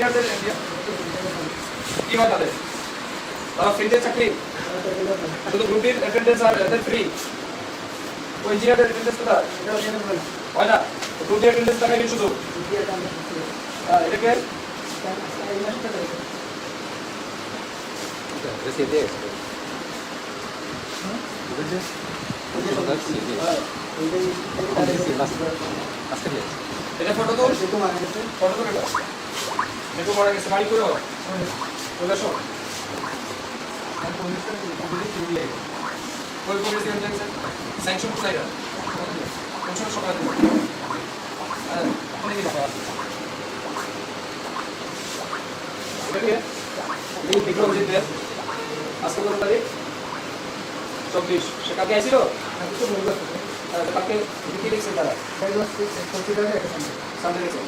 ইঞ্জিনিয়ারদের কি হয় তাদের? তারা ফ্রিতে চাকরি, শুধু গ্রুপের অ্যাটেন্ডেন্স আর এদের ফ্রি। ওই ইঞ্জিনিয়ারদের অ্যাটেন্ডেন্স তো হয় না, গ্রুপের অ্যাটেন্ডেন্স টাকা কি শুধু? এটাকে এটা ফটো তো ফটো তো দেখো মারা গেছে বাড়ি করে চলে আসো। কোন পুলিশ স্যাংশন কোথায় গেল? কোন সময় সকালে বিক্রম জিতের আজকে কত তারিখ? 24। সে কালকে আসছিল? কালকে কি লিখছে তারা? সামনে লিখছে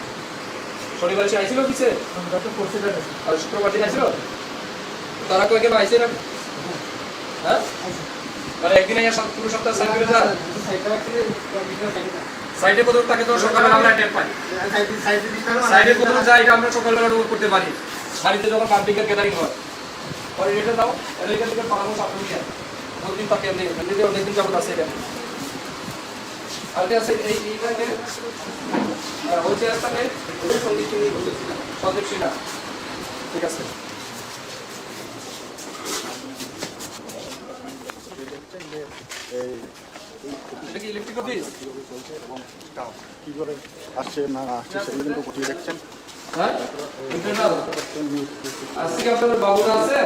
শনিবার সে আইছিল কিসে? আর শুক্রবার দিন আসছিল? তারা কয়েকে আইছে না? হ্যাঁ মানে একদিন পুরো সপ্তাহ সাইড করে যায়। সাইডে কত থাকে তো সকালবেলা আমরা টের পাই। সাইডে কত যায় এটা আমরা সকালবেলা উপভোগ করতে পারি। বাড়িতে যখন পাবলিকের গ্যাদারিং হয় পরে এটা দাও এখান থেকে পাঠানো সাপোর্ট দিয়ে দুদিন পাকে আপনি এমনিতে অনেকদিন যাবত আছে এখানে। আর আছে এইখানে ওই চেয়ারটাকে সন্দীপ সিনহা। ঠিক আছে এটা কি ইলেকট্রিক অফিস? কি করে আসছে না আসছে সেগুলো কিন্তু খতিয়ে দেখছেন। হ্যাঁ ইন্টারনাল আজকে আপনাদের বাবুরা আছে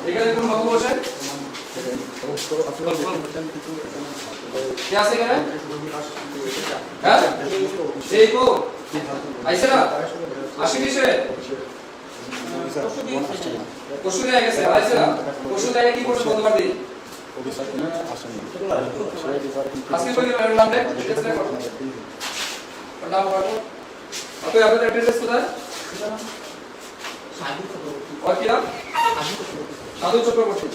এখানে কোন বাবু বসে? কে আছে এখানে? হ্যাঁ এই তো আইছে না আসেনি সে পরশু দিয়ে গেছে আইছে না পরশু দিয়ে কি করছে বন্ধ করে দিই আজকে কই নাম দেখ নাম বলো আপনি আপনাদের অ্যাড্রেস কোথায়? और क्या साधु चक्रवर्ती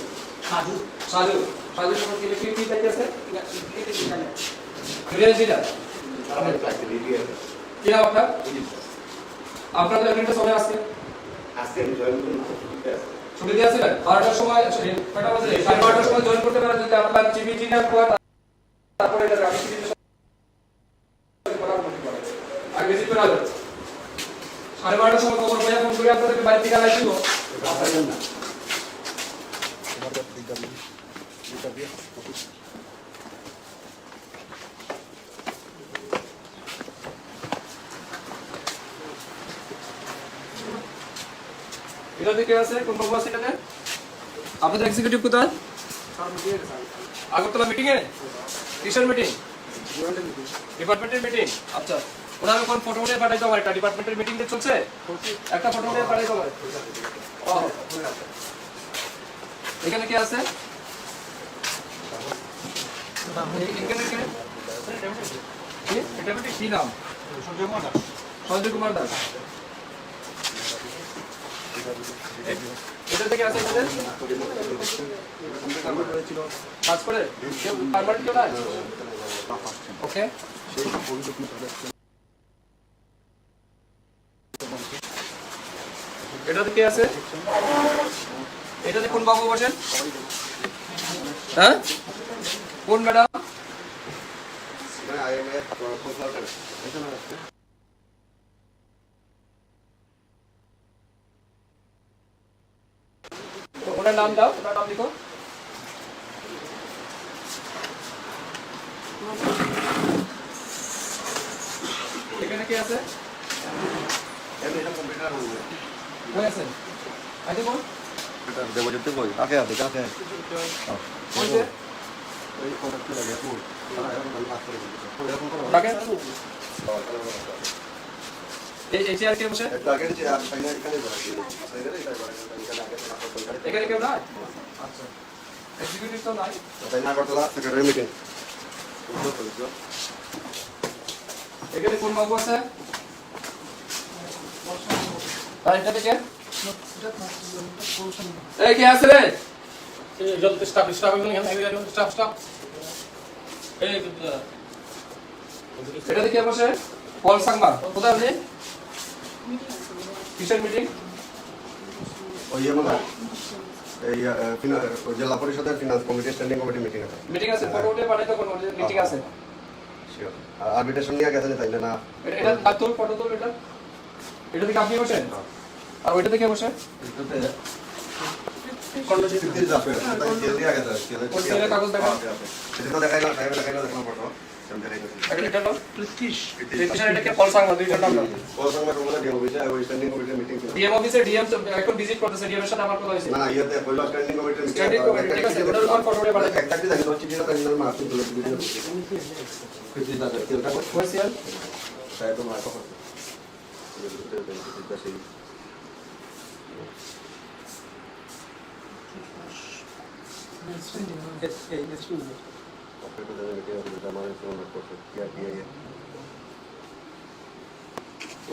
साधु साधु साधु चक्रवर्ती की कैसे रियलिटी क्या आपका আপনার তো এখানটা সবাই আসছে আজকে জয়েন করুন ছুটি দিয়ে আসলে 12টার সময় কয়টা বাজে 12টার সময় জয়েন করতে পারেন যদি আপনার জিবিজি না হয় তারপরে এটা আমি কি আর ভিজিট করা হবে 12টার সময় খবর পেয়ে ফোন করে আপনাদেরকে বাড়ি থেকে আনাই দিব আসবেন না এটা দেখে আছে কোন বাবু আছে এখানে আপনাদের এক্সিকিউটিভ কোথায় আগরতলা মিটিং এ কিসের মিটিং ডিপার্টমেন্টের মিটিং আচ্ছা ওরা আমি কোন ফটো উঠে পাঠাই দাও একটা ডিপার্টমেন্টের মিটিং তে চলছে একটা ফটো উঠে পাঠাই দাও এখানে কি আছে এখানে কি এটা কি নাম সঞ্জয় কুমার দাস এটা থেকে আছে এখানে কাজ করে পারমানেন্ট কেউ না ওকে এটাতে কে আছে এটাতে কোন বাবু বসেন হ্যাঁ কোন ম্যাডাম ওনার নাম দাও ওনার নাম লিখো এখানে কে আছে কই আছে আইতে কোন এটা দেবজিৎ কই কাকে আছে কাকে কই আছে এই কন্টাক্ট লাগে তো তারা এখন কাজ করে ডাকে এই চেয়ার কে বসে এটা আগে যে সাইনা এখানে বসে সাইনা এখানে কেউ নাই আচ্ছা এক্সিকিউটিভ তো নাই তাই না করতলা সেক্রেটারি মিটিং এখানে কোন বাবু আছে আর এটা থেকে এই কে আছে রে যত স্টাফ এখানে স্টাফ এই এটা থেকে বসে পল সাংমা কোথায় আপনি কিসের মিটিং ওই মানে এই জেলা পরিষদের finance committee standing committee meeting আছে মিটিং আছে ফটো উঠে পাঠাই তো কোন মিটিং আছে শিওর আরবিট্রেশন নিয়ে গেছেন তাইলে না এটা তোর ফটো তোল এটা এটা থেকে আপনি বসেন আর ওইটা থেকে বসে সিদ্দির যাবে তাই জেল দিয়ে গেছে কোন সেলে কাগজ দেখা এটা তো দেখাইলা দেখাইলা ফটো এটা হলো প্রিতিশ এটাকে পল সাংমা দুইটা নাম দাও পল সাংমা রুমে ডিএম অফিসে ওই স্ট্যান্ডিং কমিটির মিটিং ছিল ডিএম অফিসে ডিএম এখন ভিজিট করতেছে ডিএম এর সাথে আমার কথা হইছে না ইয়াতে কইলো স্ট্যান্ডিং কমিটির স্ট্যান্ডিং কমিটি ঠিক আছে ওটার উপর ফটো উঠে পাঠাই একটা কি জানি হচ্ছে যেটা তাই না মার্কিং তুলে ভিডিও ফিজিস আছে তেলটা কোর্সিয়াল তাই তো মার্ক করতে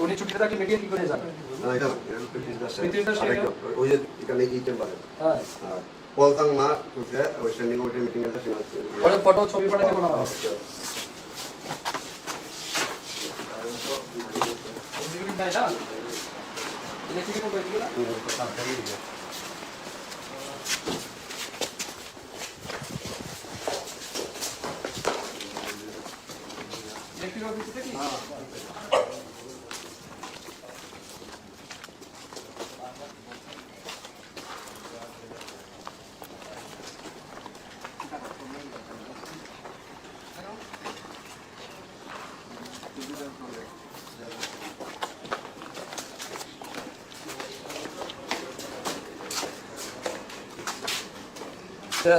উনি ছুটিতে থাকলে মিটিং কি করে যাবে ওই যে এখানে এই চেম্বারে হ্যাঁ পলতাং মা উঠে ওই স্ট্যান্ডিং কমিটির মিটিং এর সাথে ওর ফটো ছবি পাঠাতে কোনো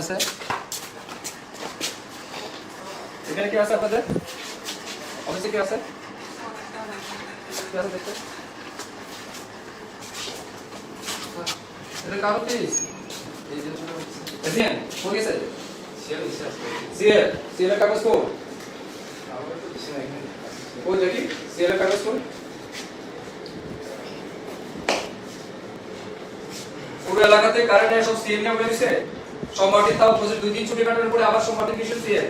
আছে এখানে কি আছে আপনাদের অফিসে কি আছে কি আছে দেখতে এটা কারো কি এসিয়ান কোন গেছে সিএল কাগজ কো কোন দেখি সিএল কাগজ কো পুরো এলাকাতে কারেন্ট সব সিএল কে বলে দিছে সোমবারটি তাও অপোজিট দুই দিন ছুটি কাটানোর পরে আবার সোমবারটি কিসের সিএল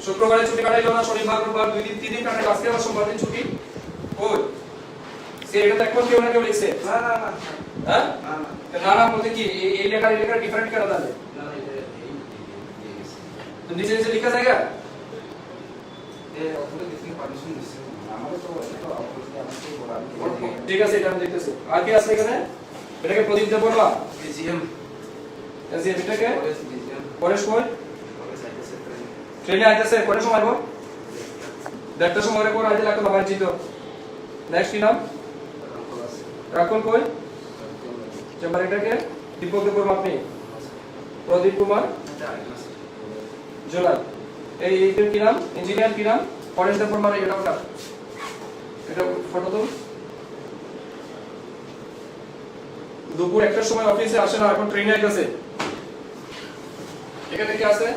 শুক্রবারে ছুটি কাটাইলো না শনিবার রবিবার দুই দিন তিন দিন কাটাই আজকে আবার সোমবার দিন ছুটি ওই সে এটা তো একবার কেউ না কেউ লিখছে না না না হ্যাঁ না না না না বলতে কি এই লেখা ডিফারেন্ট কেন তাহলে তো নিচে নিচে লেখা জায়গা ঠিক আছে এটা আমি দেখতেছি আর কি আছে এখানে এটাকে প্রদীপ দেব বলবা এটাকে পরেশ কই ট্রেনে আইতেছে কটার সময় গো 1:30টার সময় রে কোন আইতে লাগতো বাবা জিতো নেক্সট কি নাম রাকুল কই চেম্বার এটাকে দীপক দেব আপনি প্রদীপ কুমার জোলাই এইটার কি নাম ইঞ্জিনিয়ার কি নাম পরেশ দেব বর্মা এটা ওটা এটা ফটো তো দুপুর 1টার সময় অফিসে আসে না এখন ট্রেনে আইতেছে এখানে কি আছে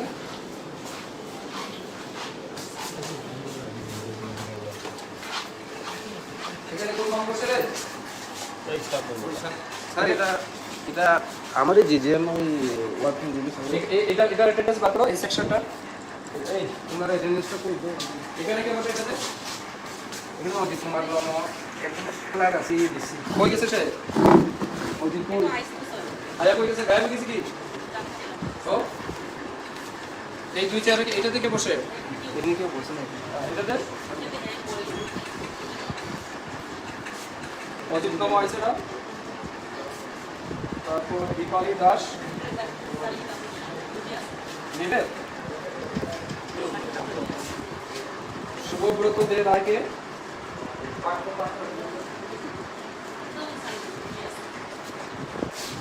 এখানে কোন নাম বসে রে স্যার এটা আমাদের জিজিএম ওই ওয়ার্কিং গ্রুপে এটা অ্যাটেন্ডেন্স বার করো এই সেকশনটা এই তোমার অ্যাটেন্ডেন্সটা কই দাও এখানে কি বসে এটাতে এখানে অফিস তোমার অ্যাটেন্ডেন্স ক্লাস আছে দিছি কই গেছে সে ওই দিন কই আয়া কই গেছে গায়ে গেছে কি ও এই দুই চেয়ারে এটা থেকে বসে এদিকে কেউ বসে না এটাতে অজিততম আছে না তারপর দীপালি দাস নিবেদ শুভব্রত দে রায়কে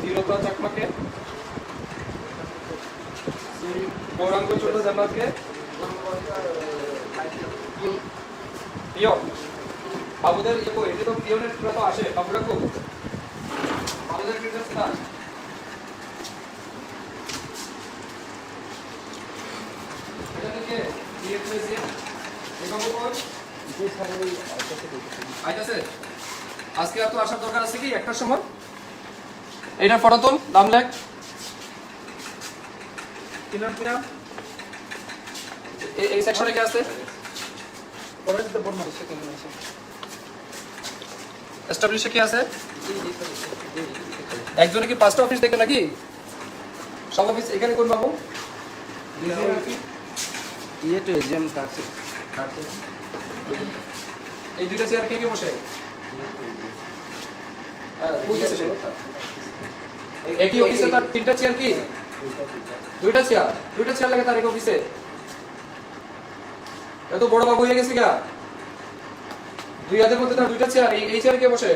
নীরতা চাকমাকে গৌরাঙ্গ চন্দ্র জান্নাতকে পিও বাবুদের ইয়ে কই এটা তো পিওনের তো আসে বাবুরা কো বাবুদের ডিটেইলস না এটা থেকে ডিএফএসি এই বাবু কই যে স্যার ওই আইতাছে আজকে আর তো আসার দরকার আছে কি একটার সময় এইটা ফটো তোল নাম লেখ কি নাম এই সেকশনে কি আছে এস্টাবলিশে কি আছে একজনে কি 5টা অফিস দেখে নাকি সব অফিস এখানে কোন পাবো ये तो एजीएम কাছে এই দুইটা চেয়ার কে কে বসে বুঝেছে একই অফিসে তার 3টা চেয়ার কি দুইটা চেয়ার লাগে তার এক অফিসে এত বড় বাবু হয়ে গেছে গা দুই হাতের মধ্যে তার দুইটা চেয়ার এই চেয়ারে কে বসে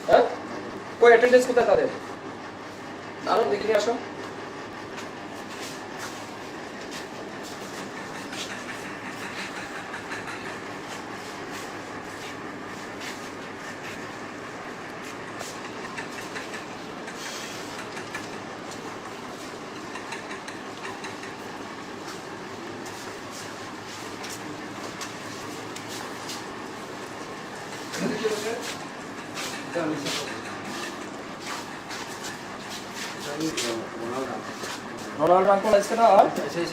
হ্যাঁ কই অ্যাটেন্ডেন্স কোথায় তাদের আরো দেখে নিয়ে আসো রোনাল্ড রাঙ্কল আছে না আর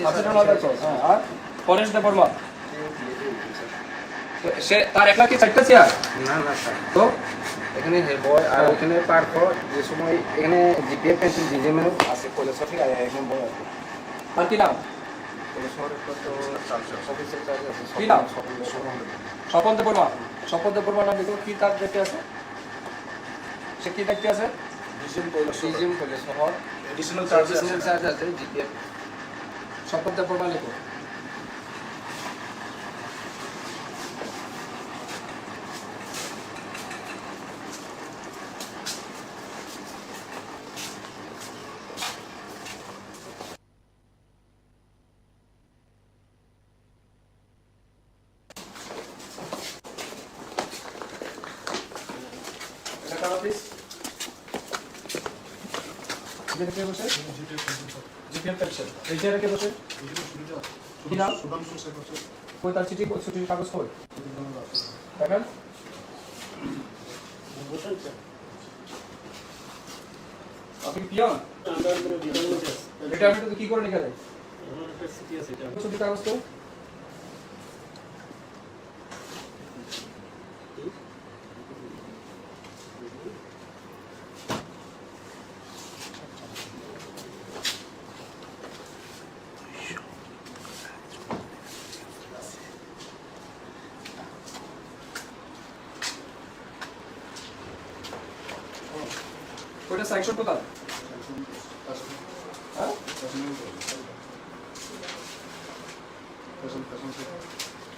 আছে রোনাল্ড রাঙ্কল হ্যাঁ আর পরেশ দেববর্মা সে তার একলা কি 4টা চেয়ার না না স্যার তো এখানে বয় আর ওখানে পার্ক যে সময় এখানে জিপিএ পেন্সিল জিজিএম আছে কলেজে আর এখানে বয় আছে আর কি নাম কলেজের কত অফিসের চার্জ আছে কি নাম স্বপন দেববর্মা স্বপন দেববর্মা নাম দেখো কি তার দেখতে আছে সে কি দেখতে আছে জিজিএম কলেজ শহর এডিশনাল এডিশনাল চার্জ আছে জিপিএ স্বপন দেববর্মা লেখো অফিস যেটা কে বসে জিপিএম পেনশন এই জায়গায় কে বসে কি নাম কই তার ছুটির কাগজ কই দেখেন আপনি পিয়ন এটা আমি তো কি করে লিখা যায় ছুটির কাগজ তো ওটা স্যাংশন কোথায় হ্যাঁ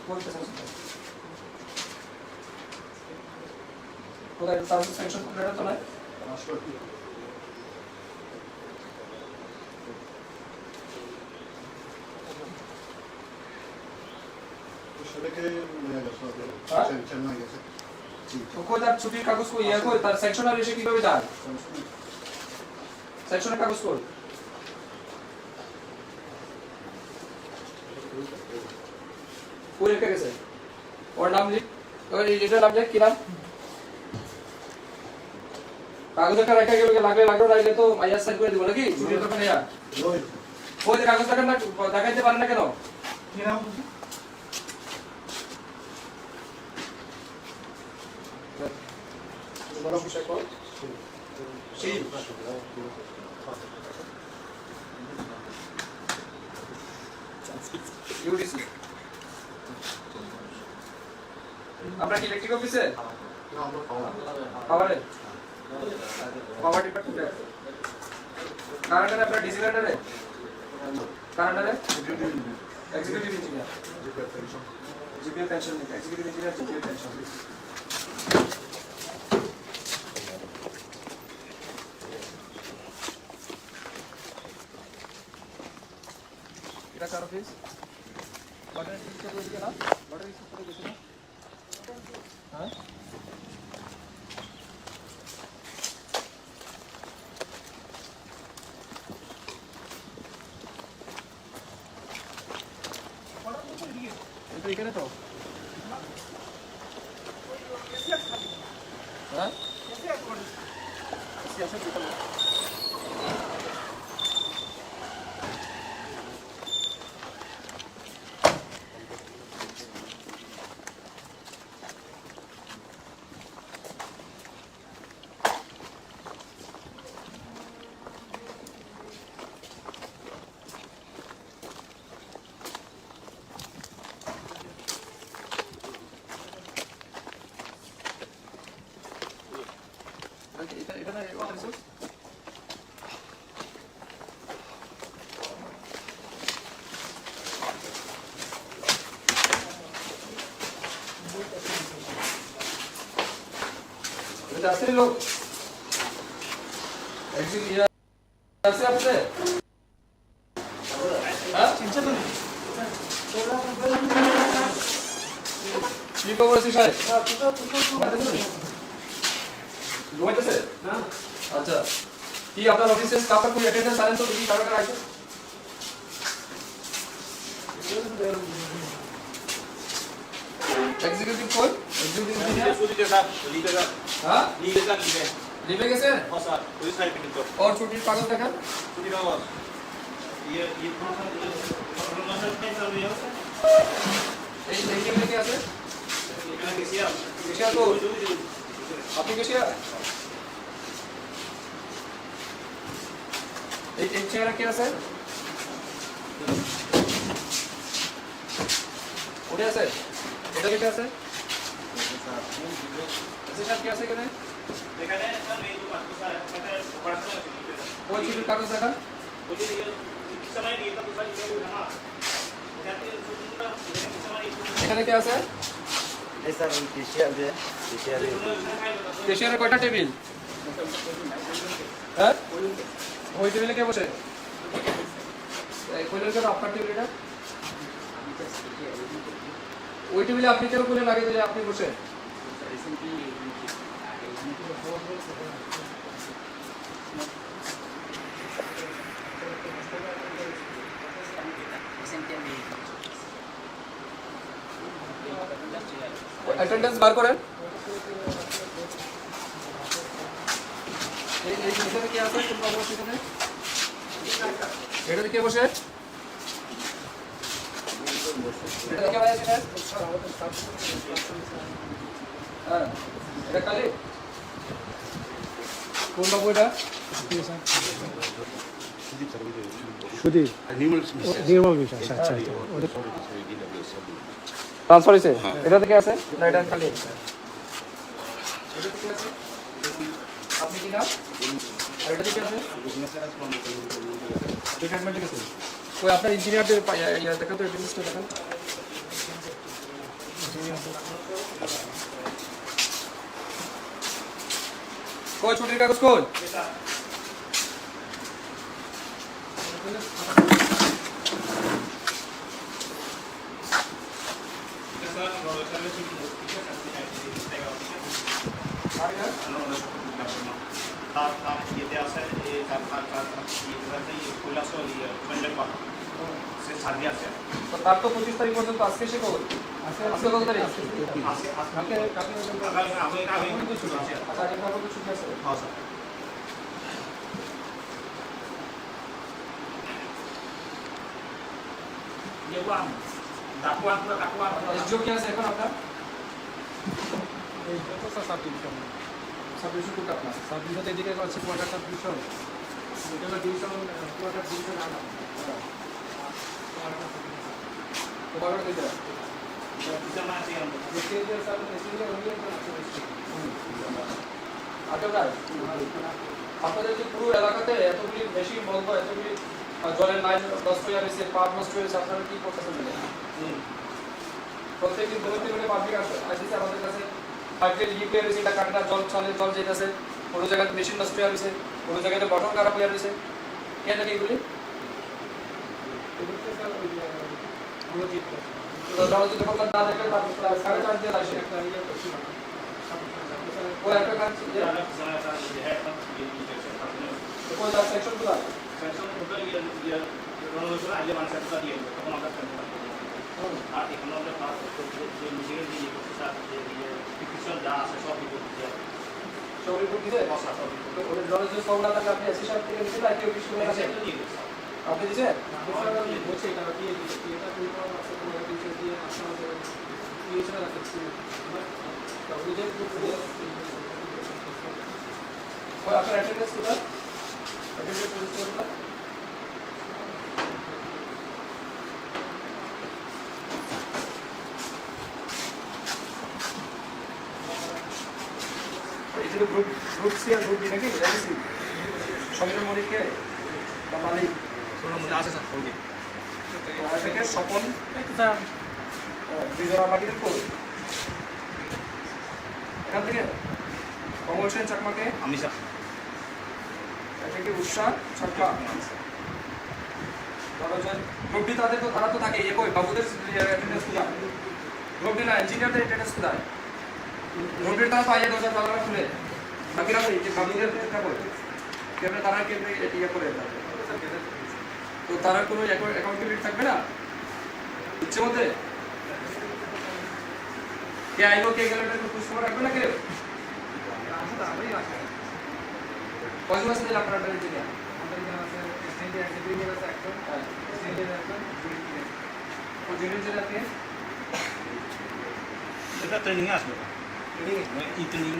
কোনটা স্যাংশন কোথায় স্যাংশন কোথায় তো নাই সেটাকে চেন্নাই গেছে তো কই তার ছুটির কাগজ কই ইয়া কই তার সেকশনাল এসে কিভাবে যায় সেকশনের কাগজ কই কই রেখে গেছে ওর নাম লিখ ওর এটা নাম লিখ কি নাম কাগজ একটা রেখে গেল লাগলো রাইলে তো আইয়া সাইন করে দিব নাকি ছুটির দোকানে যা ওই যে কাগজ দেখেন না দেখাইতে পারেন না কেন কি নাম বড় বিষয় কল সেই ইউডিসি আমরা কি ইলেকট্রিক অফিসে পাওয়ারে পাওয়ার ডিপার্টমেন্টে কারেন্টারে আপনার ডিসি কারেন্টারে কারেন্টারে executive engineer GPA pension executive engineer GPA pension এটা কার অফিস বাটার সিস্টেম করে দিকে না বাটার সিস্টেম করে দিকে না হ্যাঁ এটা এখানে তো হ্যাঁ এসি আছে ভিতরে Atención. ¿Hace lo? ¿Hace आपसे? हाँ? কি খবর আছে সাহেব? ঘুমাইতেছে? আচ্ছা। কি আপনার অফিসে স্টাফের কোন অ্যাটেন্ডেন্স আনেন তো কি কারণে আছে? एग्जीक्यूटिव कौन? Executive engineer? हाँ? लीवे कैसे? और छुट्टी कागज देखा? এই লেখে লেখে আছে? কেশিয়া তো আপনি কেশিয়া? এই চেয়ারে কি আছে? ওটা আছে? এটা কি আছে? এসে কি আছে এখানে? এখানে স্যার এই তো পাঁচটা স্যার এটা অপারেশন আছে। ওই ছুটির কাগজ দেখা? ওই যে সময় দিয়ে তো স্যার এই না। এখানে কি আছে? এই স্যার কেশিয়ারের কয়টা টেবিল? হ্যাঁ? ওই টেবিলে কে বসে? এই কইলের কেন আপনার টেবিল এটা? ওই টেবিলে আপনি কেউ কোলে লাগে দিলে আপনি বসে? অ্যাটেন্ডেন্স বার করেন। এই এখানে কি আছে? কোন বাবু আছে এখানে? এটাতে কে বসে? এটা কে বসে এখানে? হ্যাঁ, এটা কালি? কোন বাবু এটা? সুধীর নির্মল বিশ্বাস। আচ্ছা ট্রান্সফার হয়েছে? এটাতে কে আছে? না এটা খালি? এটাতে কে আছে? আপনি কি নাম? আর এটাতে কে আছে? ডিপার্টমেন্টে গেছে। ওই আপনার ইঞ্জিনিয়ারদের ইয়া দেখা তো এভিডেন্সটা দেখান। কই ছুটির কাগজ কই? তার তো 25 তারিখ পর্যন্ত আজকে সে কই? আজকে কত তারিখ? কালকে কিন্তু ছুটি আছে। আচ্ছা এটা কত ছুটি আছে? হ্যাঁ স্যার। ये वो दाकुआन पूरा दाकुआन जो क्या है এখন আপনার এই তো সাব ডিভিশন কোটা আপনার সাব ডিভিশন এদিকে আছে কোয়ার্টার সাব ডিভিশন এটা ডিভিশন কোয়ার্টার ডিভিশন আনা তো বারো দিতে ডিভিশন আছে আমরা দেখতে যে স্যার এসিলে ওই আটকা আপনাদের যে পুরো এলাকাতে এতগুলি মেশিন বন্ধ এতগুলি জলের লাইন নষ্ট হয়ে গেছে পাম্প নষ্ট হয়ে গেছে আপনারা কি করতেছেন প্রত্যেকদিন দৌড়তে গেলে পাবলিক আসছে আমাদের কাছে পাইপের লিক হয়ে গেছে এটা কাটনা জল চলে জল যেতেছে কোনো জায়গাতে মেশিন নষ্ট হয়ে গেছে কোনো জায়গাতে বটন খারাপ হয়ে গেছে কেন নাকি এগুলি যদি যখন না দেখলে 4.5 দিয়ে আসে ওই একটা কাজ কোন সেকশন গুলো সেকশন টোটাল ইয়ে রনোভেশন আইলে মানে সেটা দিয়ে তখন আমরা করতে পারি আর এখানে আমরা পাস যে মিটিং দিয়ে প্রসেস যে ডিসকাশন যা আছে সব রিপোর্ট দিয়ে সব রিপোর্ট দিতে বসা সব ওই নলেজ সবটা তাহলে আপনি এসি সাহেব থেকে দিতে নাকি অফিস করে আছে আপনি দিছে আমি বলছি এটা দিয়ে দিতে এটা কোন আছে কোন কিছু দিয়ে আসলে দিয়েছে না রাখছি তাহলে যে ওই আপনার অ্যাটেন্ডেন্স কোটা অ্যাটেন্ডেন্স কোটা শুধু গ্রুপ সি আর গ্রুপ ডি নাকি এমসি সমীরণ মনিকে বা মালিক আছে স্যার ওকে থেকে স্বপন দুইজন বাকিদের কোড এখান থেকে কমল সেন চাকমাকে আমি স্যার এখান থেকে উৎসাহ চাকমা গ্রুপ ডি তাদের তো তারা তো থাকে একই বাবুদের অ্যাটেন্ডেন্স কোথায় গ্রুপ ডি না ইঞ্জিনিয়ারদের অ্যাটেন্ডেন্স কোথায় গ্রুপ ডি তারা তো আইয়া 2000 খুলে বাকিরা কই যে বাবুদের এটা কই কেমনে তারা কেমনে ইয়ে করে তো তারা কোনো অ্যাকাউন্টেবিলিটি থাকবে না ইচ্ছে মতে কে আইলো কে গেল এটা খুশ খবর রাখবে না কেউ কয়জন আছে দিলাম আপনারা ইঞ্জিনিয়ার এটা ট্রেনিং এ আসবে ই ট্রেনিং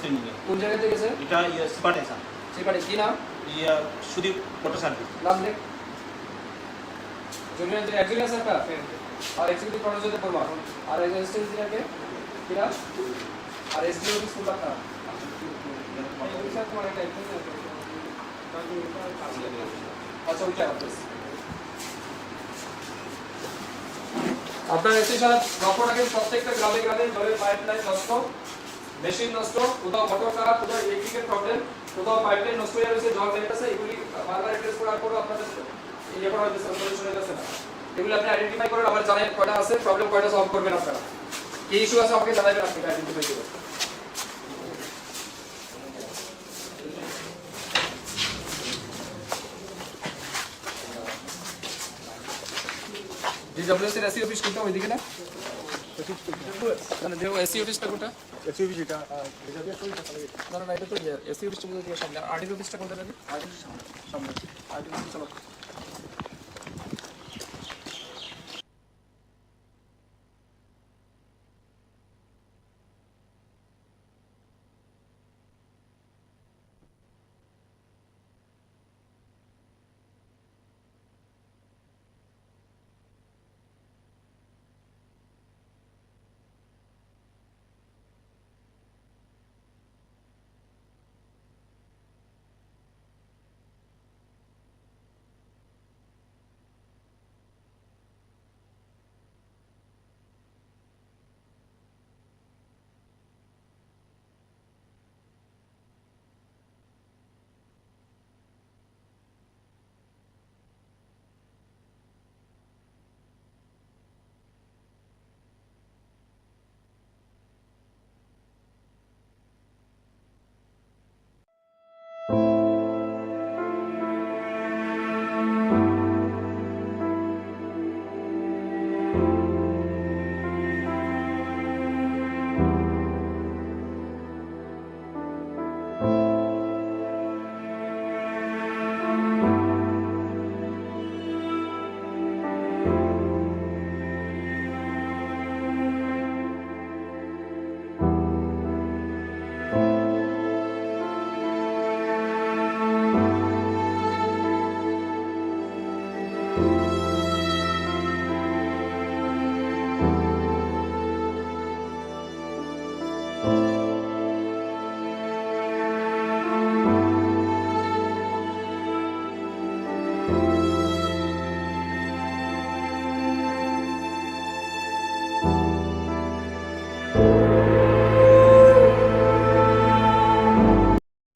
ট্রেনিং কোন জায়গা থেকে গেছে এটা সিপাটে স্যার সেপারে কি নাম ইয়া সুদীপ ফটো সার্ভিস নাম দেখ জুনিয়র একজন আছে একটা আর এক্সিকিউটিভ প্রডিউসার করবা আর এক্সিস্টেন্স দিকে কিরা আর এসডিও স্কুল का আচ্ছা ওইটা আপনার এসে সারা লক্ষ্য রাখেন প্রত্যেকটা গ্রামে গ্রামে জলের পাইপলাইন নষ্ট মেশিন নষ্ট কোথাও মোটর খারাপ কোথাও ইলেকট্রিকের প্রবলেম কোথাও পাইপলাইন নষ্ট হয়ে গেছে জল বেরোতেছে এগুলি বারবার অ্যাড্রেস করার পরও আপনাদের ইয়ে করা হচ্ছে সলিউশন হয়ে যাচ্ছে না এগুলো আপনি আইডেন্টিফাই করেন আবার জানেন কয়টা আছে প্রবলেম কয়টা সলভ করবেন আপনারা কি ইস্যু আছে আমাকে জানাবেন আপনি আইডেন্টিফাই করে DWS এর এসি অফিস কোনটা ওইদিকে না না দেখো এসি অফিসটা কোনটা এসইবি যেটা না না এটা তো এসি অফিসটা কোথায় দিয়ে সামনে আরটিও অফিসটা কোনটা লাগে আরটিও সামনে আরটিও অফিস চলো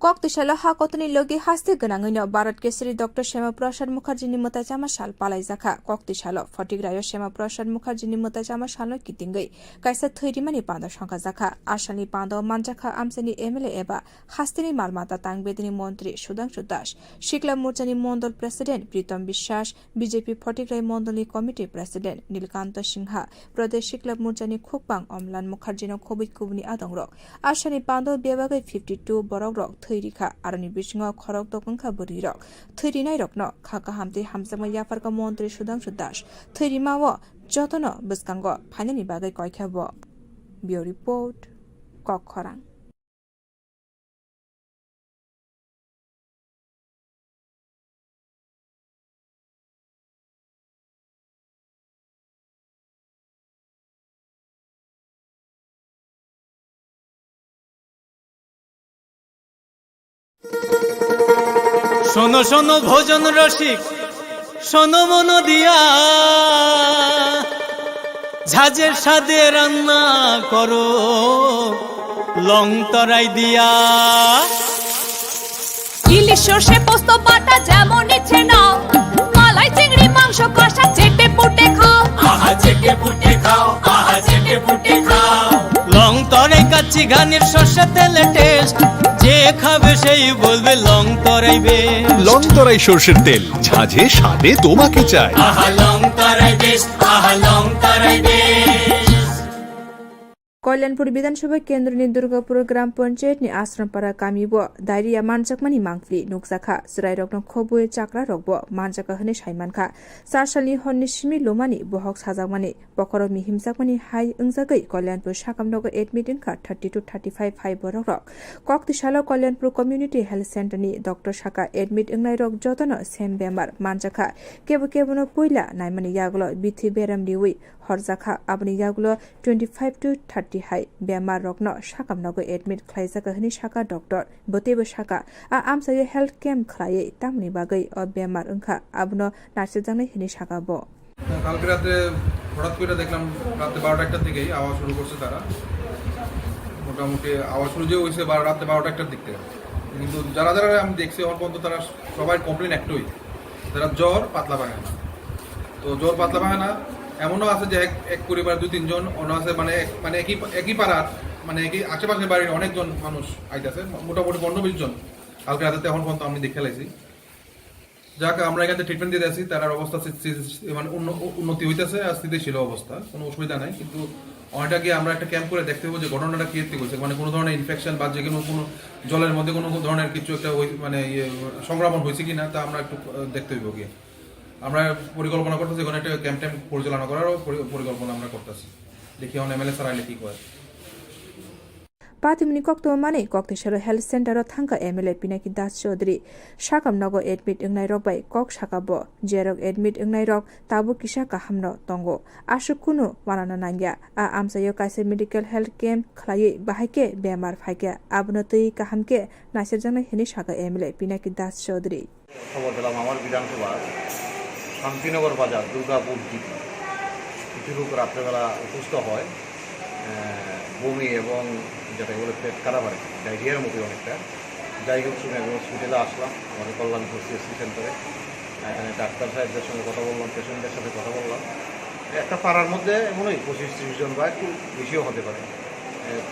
कक्तिशाला हाकतनि लगे हास्ते गोनाङैनो भारत केसरी डॉक्टर श्यामा प्रसाद मुखार्जीनि मोताचामा साल पालायजाखा कक्तिशाला फटिग्रायो श्यामा प्रसाद मुखार्जीनि मोताचामा सालनो कितिंगै कायसा थैरिमानि पान्द संखा जाखा आसामनि पान्द मानजाखा आमसेनि एमएलए एबा हास्तेनि मालमाता तांगबेदिनि मन्त्री सुधांशु दास सिक्ला मोर्चानि मण्डल प्रेसिडेन्ट प्रीतम বিশ্বাস BJP फटिग्राय मण्डलनि committee president Nilakanta Sinha प्रदेश सिक्ला मोर्चानि खुकबां अमलान मुखार्जीनो खबित कुबुनि आदंरक आसामनि पान्द बेबागै 52 बरक थैरिखा आरनि बिसिङाव खरक दकंखा बुरिरक थैरिनाय रकनो खाका हामते हामसामा याफारका मन्त्री सुधांशु दास थैरिमाव जतन बस्कांग फाइनालनि बागै कयखाब बियो रिपोर्ट कखरां। শোনো শোনো ভোজন রসিক, শোনো মন দিয়া, ঝাঁঝের স্বাদে রান্না করো লং তরাই দিয়া। ইলিশ সর্ষে পোস্ত বাটা যেমন ইচ্ছে নাও, মালাই চিংড়ি মাংস কষা চেটে পুটে খাও, আহা চেটে পুটে খাও, আহা চেটে পুটে খাও। লং তরাই কাচ্চি ঘানির সর্ষে তেলে টেস্ট, যে খাবে সেই বলবে লং তরাই বেশ। লং তরাই সর্ষের তেল, ঝাঁঝে স্বাদে তোমাকে চাই। আহা লং তরাই বেশ, আহা লং তরাই বেশ। कल्याणपुर विधानसभा केन्द्रनि दुर्गापुर ग्राम पञ्चायतनि आश्रमपारा कामिबो डायरिया मानजाकमानि मांगफ्लि नुकजाखा ज्राय रकनो खबुए चाक्रा रकबो मानजाका हने साइमानखा सारसालनि हननि सिमि लोमानि बहक साजाकमानि बखरो मिहिमजाकमानि हाय ओंजागै कल्याणपुर साकामनगर एडमिट इनखा 32 to 35 फाइ बरक रक कक्तिशाला कल्याणपुर कम्युनिटी हेल्थ सेन्टरनि डॉक्टर साका एडमिट ओंनाय रक जतनो सेम बेमार मानजाखा केबो केबोनो पयला नायमानि यागलो बिथि बेराम दिउइ हरजाखा आबनि यागलो 25 to 30 हाय बेमार रकनो साकामनगर एडमिट खलाइजाका हनि साका डॉक्टर बतेबो साका आमसायो हेल्थ कैम्प खलायै तामनि बागै अ बेमार ओंखा आबनो नारसिजानाय हनि साका ब কালকে রাতে হঠাৎ করে দেখলাম রাতে 12টা দিকেই আওয়াজ শুরু করছে তারা। মোটামুটি আওয়াজ শুরু যে হয়েছে রাতে 12টার দিক থেকে, কিন্তু যারা যারা আমি দেখছি আমার পর্যন্ত তারা সবাই কমপ্লেন একটাই, যারা জ্বর পাতলা পায়খানা। তো জ্বর পাতলা পায়খানা এমনও আছে যে এক পরিবার 2-3 জন, অন্য আছে মানে একই পাড়ার মানে একই আশেপাশের বাড়ির অনেকজন মানুষ আইতেছে, মোটামুটি 15-20 জন কালকে রাতে এখন পর্যন্ত আমি দেখে লাইছি। যাক আমরা এখানে ট্রিটমেন্ট দিয়ে আছি, তার অবস্থা মানে উন্নতি হইতেছে আর স্থিতিশীল অবস্থা, কোনো অসুবিধা নাই। কিন্তু অনেকটা গিয়ে আমরা একটা ক্যাম্প করে দেখতে হবে যে ঘটনাটা কি হচ্ছে, মানে কোনো ধরনের ইনফেকশন বা যে কোনো জলের মধ্যে কোনো ধরনের কিছু একটা মানে সংক্রমণ হয়েছে কিনা তা আমরা একটু দেখতে হইব গিয়ে। আমরা পরিকল্পনা করতেছি ওখানে একটা ক্যাম্প পরিচালনা করারও পরিকল্পনা আমরা করতেছি, দেখি এখন এমএলএ স্যার আইলে কি করে। पातिमुनि कक्तो माने कक्तेश्वर हेल्थ सेन्टर थांका एमएलए पिनाकी दास चौधरी साकामनगर एडमिट ओंनाय रक बाय कक साकाबो जेरक एडमिट ओंनाय रक ताबु किसा काहामनो तंगो आसु कुनु वानाना नांगिया आमसायो कासे मेडिकल हेल्थ कैम्प खलायै बाहायके बेमार फायके आबनो तै काहामके नासिरजानाय हेनि साका एमएलए पिनाकी दास चौधरी খবর পেলাম আমার বিধানসভা শান্তিনগর বাজার দুর্গাপুর জিপি কিছু লোক রাত্রেবেলা অসুস্থ হয়, বমি এবং যেটা বলে পেট খারাপ হয়, ডায়রিয়ার মতো অনেকটা। যাই হোক শুনে একদম হসপিটালে আসলাম আমাদের কল্যাণপুর সিএসসি সেন্টারে। এখানে ডাক্তার সাহেবদের সঙ্গে কথা বললাম, পেশেন্টদের সাথে কথা বললাম। একটা পাড়ার মধ্যে এমনই 25-30 জন বা একটু বেশিও হতে পারে,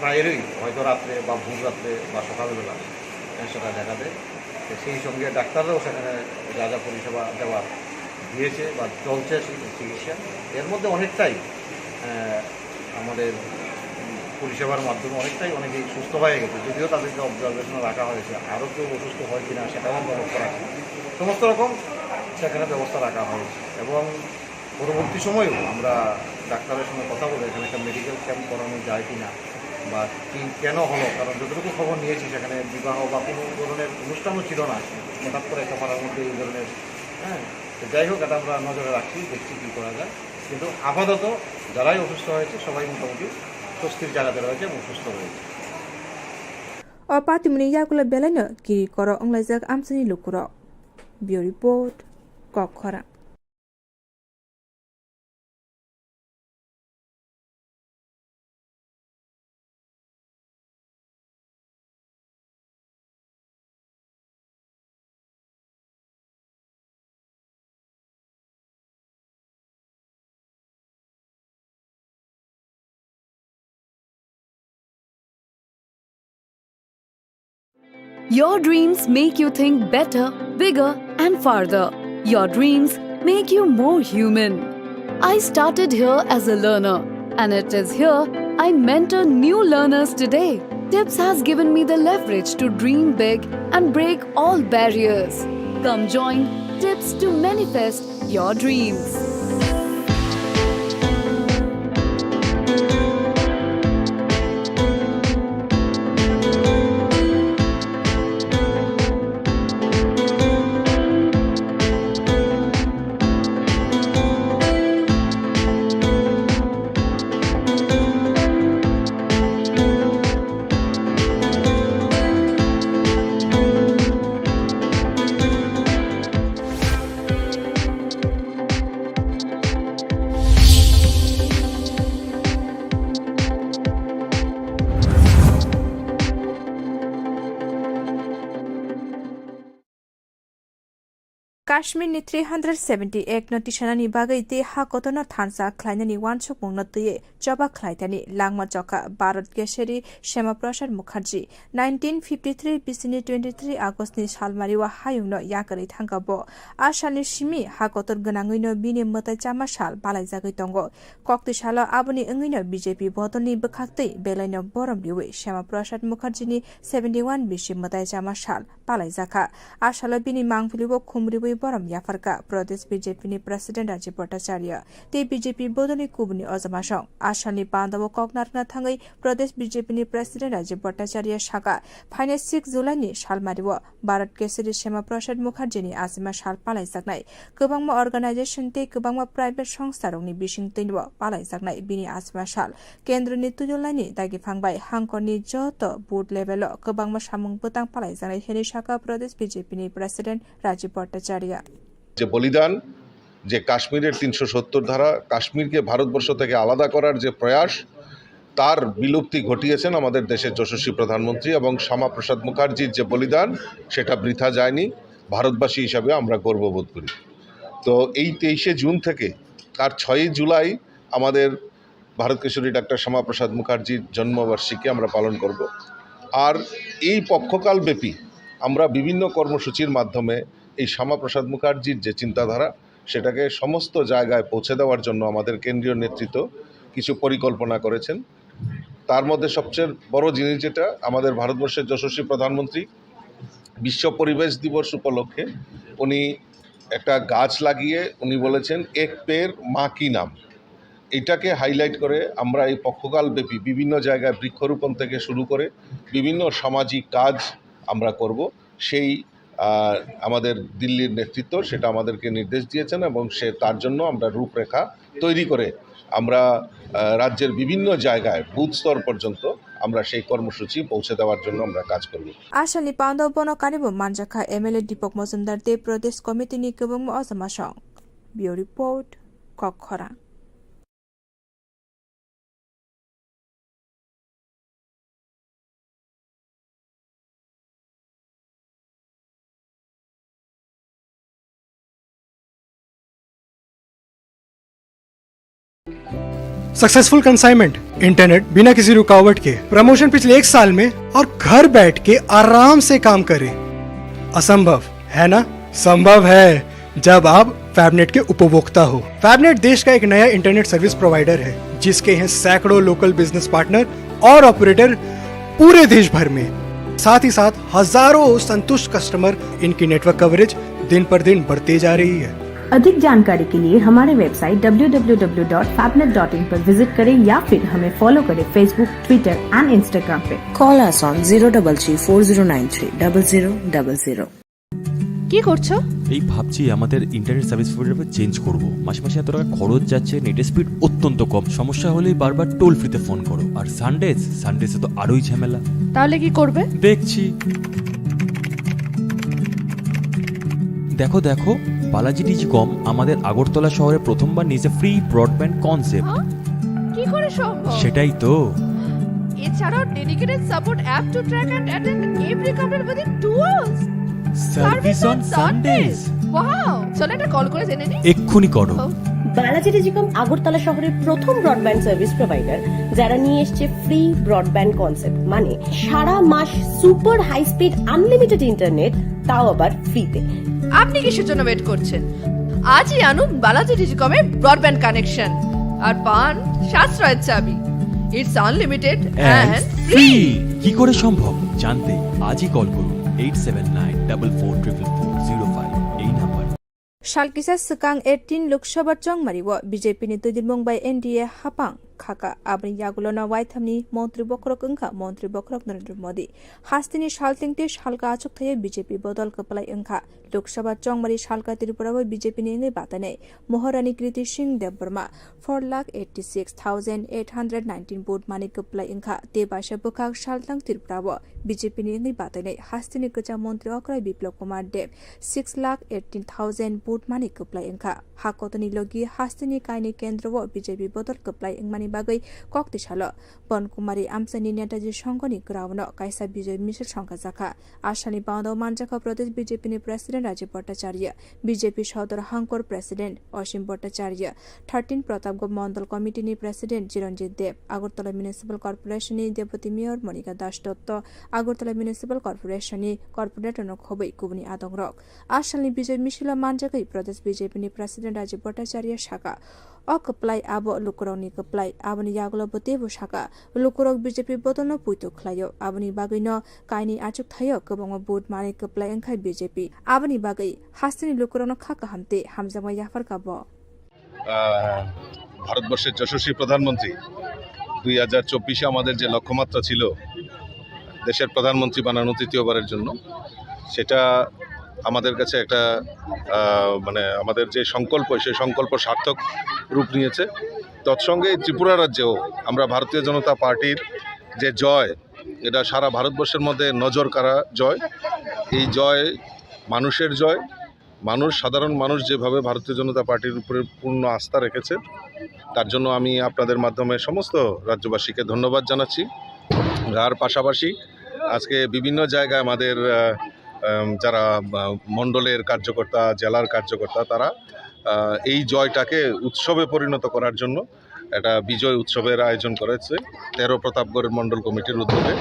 প্রায়েরই হয়তো রাত্রে বা ভোর রাত্রে বা সকালবেলা সেটা দেখা দেয়। সেই সঙ্গে ডাক্তাররাও সেখানে যা যা পরিষেবা দেওয়ার দিয়েছে বা চলছে চিকিৎসা, এর মধ্যে অনেকটাই আমাদের পরিষেবার মাধ্যমে অনেকেই সুস্থ হয়ে গেছে, যদিও তাদেরকে অবজারভেশনে রাখা হয়েছে। আরও কেউ অসুস্থ হয় কিনা সেটাও আমরা লক্ষ্য রাখি, সমস্ত রকম সেখানে ব্যবস্থা রাখা হয়েছে। এবং পরবর্তী সময়েও আমরা ডাক্তারের সঙ্গে কথা বলে এখানে একটা মেডিকেল ক্যাম্প করানো যায় কিনা বা কেন হলো, কারণ যতটুকু খবর নিয়েছি সেখানে বিবাহ বা কোনো ধরনের অনুষ্ঠানও ছিল না, হঠাৎ করে একটা পাড়ার মধ্যে এই ধরনের তো যাই হোক এটা আমরা নজরে রাখছি, দেখছি কী করা যায়। কিন্তু আপাতত যারাই অসুস্থ হয়েছে সবাই মোটামুটি স্বস্তির জায়গাতে রয়েছে এবং সুস্থ হয়েছে। पातिमुनि यागुला बेलायनो गिरि कर अंलाइजाक आमसानि लुकुर बियो report कखरा Your dreams make you think better, bigger and farther. Your dreams make you more human. I started here as a learner and it is here I mentor new learners today. TIPS has given me the leverage to dream big and break all barriers. Come join TIPS to manifest your dreams. Kashmir ni 378 no tishanani bagai te hakotono thansa khlainani wansuk mungno tuye joba khlaitani langma joka Bharat Keshari Shema Prasad Mukherjee 1953 bisini 23 August ni salmari wa hayungno yakari thangabo asani simi hakotor ganangino bini mata chama sal balai jagai tongo kokti sala aboni ngino BJP bodoni bkhaktai belaino borom liwe Shema Prasad Mukherjee ni 71 bishi mata chama sal balai jaka asala bini mangpulibo khumribo borom yafarka Pradesh BJP ni President Rajiv Bhattacharya te BJP bodoni kubni ojamasong asani bandabo koknarna thangai Pradesh BJP ni President Rajiv Bhattacharya shaka फाइने 6 जुलाई नि सालमारिबो भारत केसरी श्यामा प्रसाद मुखर्जी नि आसिमा साल पालाइ जागनाय गोबांमा organisation ते गोबांमा private संस्थारंनि बिसिं तैनबो पालाइ जागनाय बिनि आसिमा साल केन्द्रनि तुजुलाइनि दागि फांबाय हांकरनि जत booth level गोबांमा सामुं बोतां पालाइ जानाय हेनि शाखा प्रदेश BJP नि president Rajiv Bhattacharya যে বলিদান যে কাশ্মীরের 370 ধারা কাশ্মীরকে ভারতবর্ষ থেকে আলাদা করার যে প্রয়াস তার বিলুপ্তি ঘটিয়েছেন আমাদের দেশের যশস্বী প্রধানমন্ত্রী এবং শ্যামা প্রসাদ মুখার্জির যে বলিদান সেটা বৃথা যায়নি ভারতবাসী হিসাবে আমরা গর্ববোধ করি তো এই 23শে জুন থেকে আর 6ই জুলাই আমাদের ভারত কেশরী ডাক্তার শ্যামা প্রসাদ মুখার্জির জন্মবার্ষিকী আমরা পালন করব আর এই পক্ষকাল ব্যাপী আমরা বিভিন্ন কর্মসূচির মাধ্যমে এই শ্যামা প্রসাদ মুখার্জির যে চিন্তাধারা সেটাকে সমস্ত জায়গায় পৌঁছে দেওয়ার জন্য আমাদের কেন্দ্রীয় নেতৃত্ব কিছু পরিকল্পনা করেছেন তার মধ্যে সবচেয়ে বড় জিনিস যেটা আমাদের ভারতবর্ষের যশস্বী প্রধানমন্ত্রী বিশ্ব পরিবেশ দিবস উপলক্ষে উনি একটা গাছ লাগিয়ে উনি বলেছেন এক পের মা কি নাম এটাকে হাইলাইট করে আমরা এই পক্ষকাল ব্যাপী বিভিন্ন জায়গায় বৃক্ষরোপণ থেকে শুরু করে বিভিন্ন সামাজিক কাজ আমরা করব সেই আমাদের দিল্লির নেতৃত্ব সেটা আমাদেরকে নির্দেশ দিয়েছেন এবং সে তার জন্য আমরা রূপরেখা তৈরি করে আমরা রাজ্যের বিভিন্ন জায়গায় বুথ স্তর পর্যন্ত আমরা সেই কর্মসূচি পৌঁছে দেওয়ার জন্য আমরা কাজ করব आशानि पांदो बनो कानिबो मानजाखा एमएलए दीपक मजुमदार ते प्रदेश कमिटी नि गोबां अजमासं बियो रिपोर्ट कखरा सक्सेसफुल कंसाइनमेंट इंटरनेट बिना किसी रुकावट के प्रमोशन पिछले 1 साल में और घर बैठ के आराम से काम करें असंभव है ना संभव है जब आप फैबनेट के उपभोक्ता हो फैबनेट देश का एक नया इंटरनेट सर्विस प्रोवाइडर है जिसके हैं सैकड़ों लोकल बिजनेस पार्टनर और ऑपरेटर पूरे देश भर में साथ ही साथ हजारों संतुष्ट कस्टमर इनकी नेटवर्क कवरेज दिन पर दिन बढ़ती जा रही है अधिक जानकारी के लिए हमारे वेबसाइट www.fabnet.in पर विजिट करें या फिर हमें फॉलो करें फेसबुक, ट्विटर एंड इंस्टाग्राम पे। Call us on 03340930000। কি করছো এই ভাবছি আমাদের ইন্টারনেট সার্ভিস প্রোভাইডার চেঞ্জ করব মাসে মাসে এত টাকা খরচ যাচ্ছে নেট স্পিড অত্যন্ত কম সমস্যা হলেই বারবার টোল ফ্রিতে ফোন করো আর সানডেজে তো আরোই ঝামেলা তাহলে কি করবে দেখছি দেখো দেখো বালাজি ডিজিকম আমাদের আগরতলা শহরে প্রথমবার নিয়েছে ফ্রি ব্রডব্যান্ড কনসেপ্ট কি করে সম্ভব সেটাই তো এছাড়াও dedicated support app to track and attend every complaint within 2 hours service on Sundays wow চলো একটা কল করে জেনে নিই এক্ষুনি করো বালাজি টেলিকম আগরতলা শহরের প্রথম ব্রডব্যান্ড সার্ভিস প্রোভাইডার যারা নিয়ে এসেছে ফ্রি ব্রডব্যান্ড কনসেপ্ট মানে সারা মাস super high speed unlimited internet তাও আবার ফ্রিতে আপনি কিসের জন্য ওয়েট করছেন আজই আনুন বালাজি টেলিকমের ব্রডব্যান্ড কানেকশন আর পান সাশ্রয়ের চাবি ইটস আনলিমিটেড এন্ড ফ্রি কি করে সম্ভব জানতে আজই কল করুন 8794440405 এই নাম্বার শালকিসা সুকাং 18 লোকসভা চংমারিব বিজেপি নি তুদিরমং বাই এনডিএ হাপাং খাকা আবনি ইয়াগুলনা ওয়াইথামনি মন্ত্রী বক্রক ওংখা মন্ত্রী বক্রক নরেন্দ্র মোদি হাস্তিনি শালতিংতে শালকা আচক থায়ে বিজেপি বদল কপলাই ওংখা লোকসভা চংমারি শালকা ত্রিপুরাব বিজেপি নি বাতানে মহারানী কৃতি সিং দেববর্মা 4,86,819 ভোট মানি কপলাই ওংখা তে বাসা বখাক শালতাং ত্রিপুরাব বিজেপি নি বাতানে হাস্তিনি কচা মন্ত্রী অক্রয় বিপ্লব কুমার দেব 6,18,000 ভোট মানি কপলাই ওংখা হাকতনি লগি হাস্তিনি কাইনি কেন্দ্রব বিজেপি বদল কপলাই ওংমানি बागै कक्तिसाल बनकुमारी आमचानि नेताजी संघनि ग्राउन्ड कायसा विजय मिছিল संघ जाखा आसामनि बाउन्दाव मानजाखा प्रदेश बीजेपीनि प्रेसिडेन्ट राजीव भट्टाचार्य बीजेपी सदर हांकर प्रेसिडेन्ट असीम भट्टाचार्य 13 प्रतापगढ़ मण्डल कमिटिनि प्रेसिडेन्ट चिरञ्जित देव आगरतला म्युनिसिपल कर्पोरेशननि deputy mayor Manika Das Dutta Agartala municipal कर्पोरेशननि कर्पोरेटर नखबै गुबुननि आदंरक आसामनि विजय मिছিল मानजाखै प्रदेश बीजेपीनि प्रेसिडेन्ट राजीव भट्टाचार्य शाखा अकप्लाइ आब लुकुरौनि कप्लाइ आबनि यागलो बतेबो शाखा लुकुरौ बीजेपी बदल्न पुइतो खलायो आबनि बागैन काइनि आचुक थायो गोबां भोट माने कप्लाइ अंखाइ बीजेपी आबनि बागै हास्तिनि लुकुरौन खाका हामते हामजामा याफार काब ভারতবর্ষের যশস্বী প্রধানমন্ত্রী 2024 আমাদের যে লক্ষ্যমাত্রা ছিল দেশের প্রধানমন্ত্রী বানানো তৃতীয়বারের জন্য সেটা আমাদের কাছে একটা মানে আমাদের যে সংকল্প সেই সংকল্প সার্থক রূপ নিয়েছে তৎসঙ্গে ত্রিপুরা রাজ্যেও আমরা ভারতীয় জনতা পার্টির যে জয় এটা সারা ভারতবর্ষের মধ্যে নজর কাড়া জয় এই জয় মানুষের জয় মানুষ সাধারণ মানুষ যেভাবে ভারতীয় জনতা পার্টির উপরে পূর্ণ আস্থা রেখেছে তার জন্য আমি আপনাদের মাধ্যমে সমস্ত রাজ্যবাসীকে ধন্যবাদ জানাচ্ছি আর পাশাপাশি আজকে বিভিন্ন জায়গায় আমাদের যারা মণ্ডলের কার্যকর্তা জেলার কার্যকর্তা তারা এই জয়টাকে উৎসবে পরিণত করার জন্য একটা বিজয় উৎসবের আয়োজন করেছে 13 প্রতাপগড় মণ্ডল কমিটির উদ্যোগে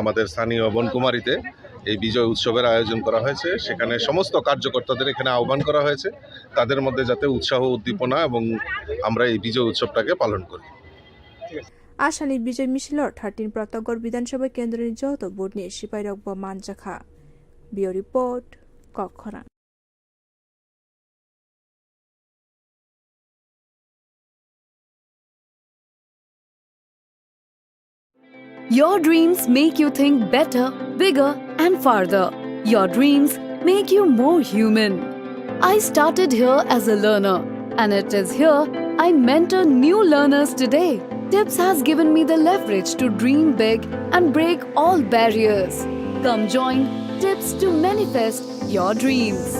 আমাদের স্থানীয় বনকুমারীতে এই বিজয় উৎসবের আয়োজন করা হয়েছে সেখানে সমস্ত কার্যকর্তাদের এখানে আহ্বান করা হয়েছে তাদের মধ্যে যাতে উৎসাহ উদ্দীপনা এবং আমরা এই বিজয় উৎসবটাকে পালন করি आसामनि विजय मिছিল 13 प्रतापगढ़ विधानसभा केन्द्रनि जौथ बोर्डनि सिपाइरक मानजाखा बियो report कखरा Your dreams make you think better, bigger, and farther. Your dreams make you more human. I started here as a learner, and it is here I mentor new learners today. TIPS has given me the leverage to dream big and break all barriers. Come join TIPS to manifest your dreams.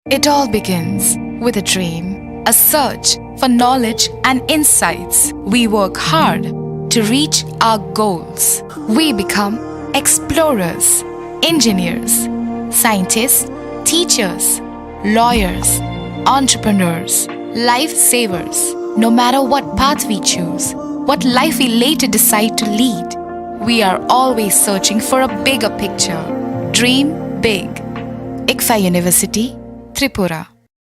It all begins with a dream, a search for knowledge and insights. We work hard to reach our goals. We become explorers, engineers, scientists, teachers, lawyers, entrepreneurs, lifesavers. No matter what path we choose, what life we later decide to lead, we are always searching for a bigger picture. Dream big. ICFA University, Tripura.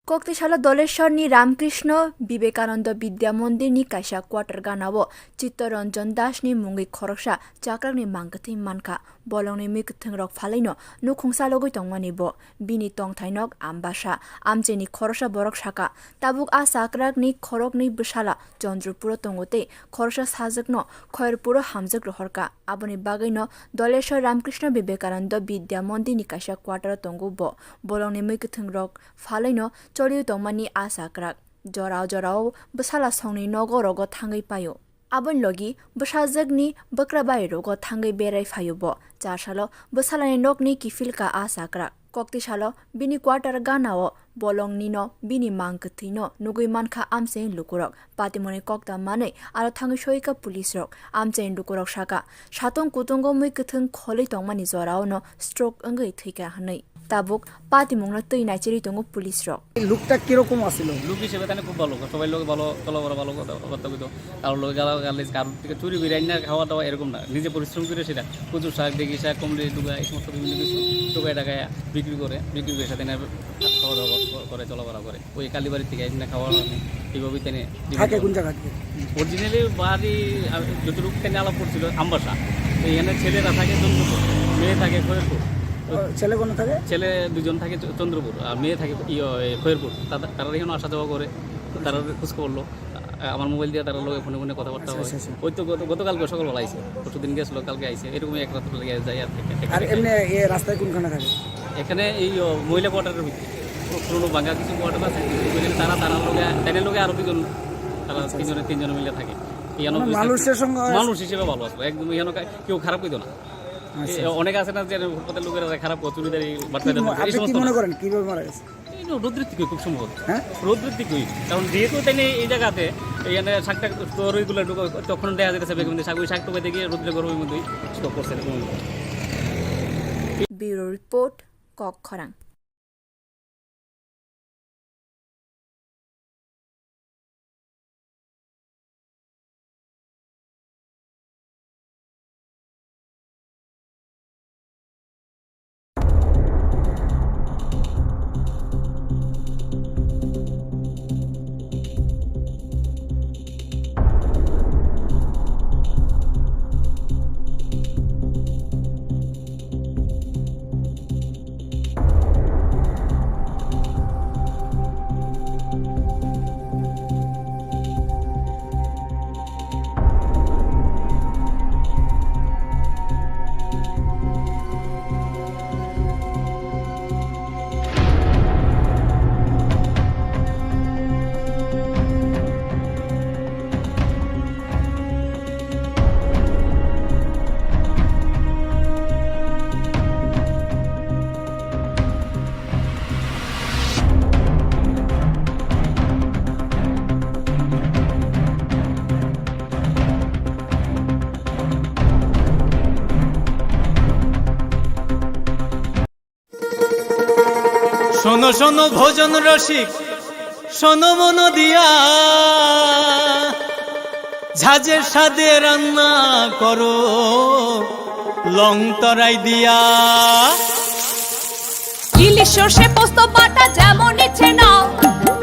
कक्तिशाला दलेश्वरनि रामकृष्ण विवेकानन्द विद्या मन्दिरनि कायसा quarter गानावो चित्तरञ्जन दासनि मुंगै खरकसा चाक्रानि मांगथै मानखा बलंनि मिकथं रक फालैनो नुखुंसालगै तंमानिबो बिनि तंथाइनक आमबासा आमजेनि खरसा बरक साका Tabuk आ चाक्रागनि खरकनि बसाला चन्द्रपुर तंगोते खरसा साजकनो खयरपुर हामजक रहरका आबनि बागैनो दलेश्वर रामकृष्ण विवेकानन्द विद्या मन्दिरनि कायसा क्वार्टर तंगोबो बलंनि मिकथं रक फालैनो चलियो तंमानि आ चाक्राग जराव जराव बसाला संनि नगरगो थांगै पायो आबन लगी बसाजगनि बक्राबाय रोगो थांगै बेराय फायोबो चारसालो बसालानि नगनि किफिलका आ चाक्राग कक्तिसालो बिनि क्वार्टर गानाओ बलंनिनो बिनि मांगथिनो नुगै मानखा आमसेन लुकुरक पातिमनि कक्ता मानै आरो थांगै सयका पुलिस रक आमसेन लुकुरक साका सातंग कुतुंगो मैकथं खलै तंमानि जरावनो स्ट्रोक अंगै थैका हनै ताबुक पातिमुंगनो तै नाइचेरि तंगो पुलिस रक লুকটা কি রকম আছিল লুক হিসেবে তানে খুব ভালো সবাই লোক ভালো চলাফেরা ভালো কথা কইতো আর লোক গালাগালি কারোর থেকে চুরি বিরাই না খাওয়া দাওয়া এরকম না নিজে পরিশ্রম করে সেটা প্রচুর শাক দেখি শাক কমলে ডুগা এই সমস্ত বিভিন্ন কিছু টোকায় টাকায় বিক্রি করে সাথে খাওয়া দাওয়া করে চলাফেরা করে ওই কালীবাড়ি থেকে এখানে খাওয়া এইভাবেই তেনে থাকে কোন জায়গা অরিজিনালি বাড়ি যতটুকু এখানে আলাপ করছিল আমবাসা, এখানে ছেলেরা থাকে চন্দ্রপুর, মেয়ে থাকে খয়েরপুর। ছেলে কোনো থাকে? ছেলে দুজন থাকে চন্দ্রপুর আর মেয়ে থাকে খয়েরপুর। তারা এখানে আসা যাওয়া করে, তারা খোঁজ করলো আমার মোবাইল দিয়ে, তারা লোক ফোনে ফোনে কথাবার্তা হয়। ওই তো গতকালকে সকালবেলা আইসে, পরশুদিন গেছিলো, কালকে আইসে, এরকমই এক রাত্রে লেগে যায় আর থেকে। আর এমনি রাস্তায় কোনখানে থাকে? এখানে এই মহিলা কোয়ার্টারের ভিতরে পুরোনো বাঙ্গা কিছু কোয়ার্টার আছে, তাদের লোকে আরো দুজন, তারা তিনজনে মিলে থাকে। মানুষের সঙ্গে মানুষ হিসেবে ভালো আসলো একদম, এখানে কেউ খারাপ হইতো না। অনেক আছে না যে ফুটপাতের লোকেরা খারাপ চুরিদারি মনে করেন কিভাবে মারা গেছে? রৌদ্রের দিকে খুব সম্ভব, রৌদ্রের দিকেই, কারণ যেহেতু তাই এই জায়গাতে এখানে শাকটা তরইগুলো তখন দেখা যেতেছে বেগুন শাক, ওই শাক টোকাইতে গিয়ে রৌদ্রের গরমের মধ্যেই স্টক করছে। ব্যুরো রিপোর্ট, কক খরাং। শোনো শোনো ভোজন রসিক, শোনো মন দিয়া, ঝাঁঝের স্বাদে রান্না করো লং তরাই দিয়া। ইলিশ সর্ষে পোস্ত বাটা যেমন ইচ্ছে নাও,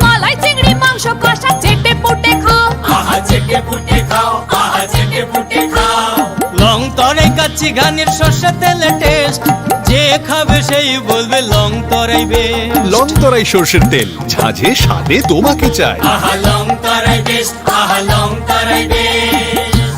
মালাই চিংড়ি মাংস কষা চেটে পুটে খাও, আহা চেটে পুটে খাও, আহা চেটে পুটে খাও। লং তরাই কাচ্চি ঘানির সর্ষে তেলে টেস্ট, যে খাবে সেই বলবে লং তরাই বেস্ট। লং তরাই সর্ষের তেল, ঝাঁঝে স্বাদে তোমাকে চাই। আহা লং তরাই বেস্ট, আহা লং তরাই বেস্ট।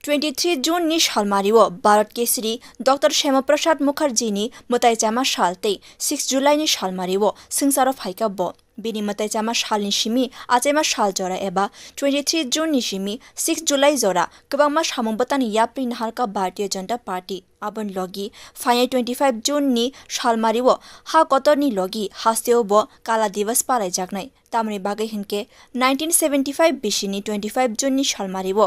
23 जुन नि सालमारिव भारत केसरी डॉक्टर श्यामाप्रसाद मुखार्जी नि मताइचामा सालते 6 जुलाई नि सालमारिव सिंसार फाइका ब बिनि मताइचामा सालनि सिमी आचेमा साल जरा एबा 23 जुन नि सिमी 6 जुलाई जरा गोबांमा सामुंबतानि याप्रि नाहारका भारतीय जनता पार्टी आबन लगी फाइ 25 जुन नि सालमारिव हा कतरनि लगी हास्तेव ब काला दिवस पाराय जागनाय तामनि बागै हिनके 1975 बिसिनि 25 जुन नि सालमारिव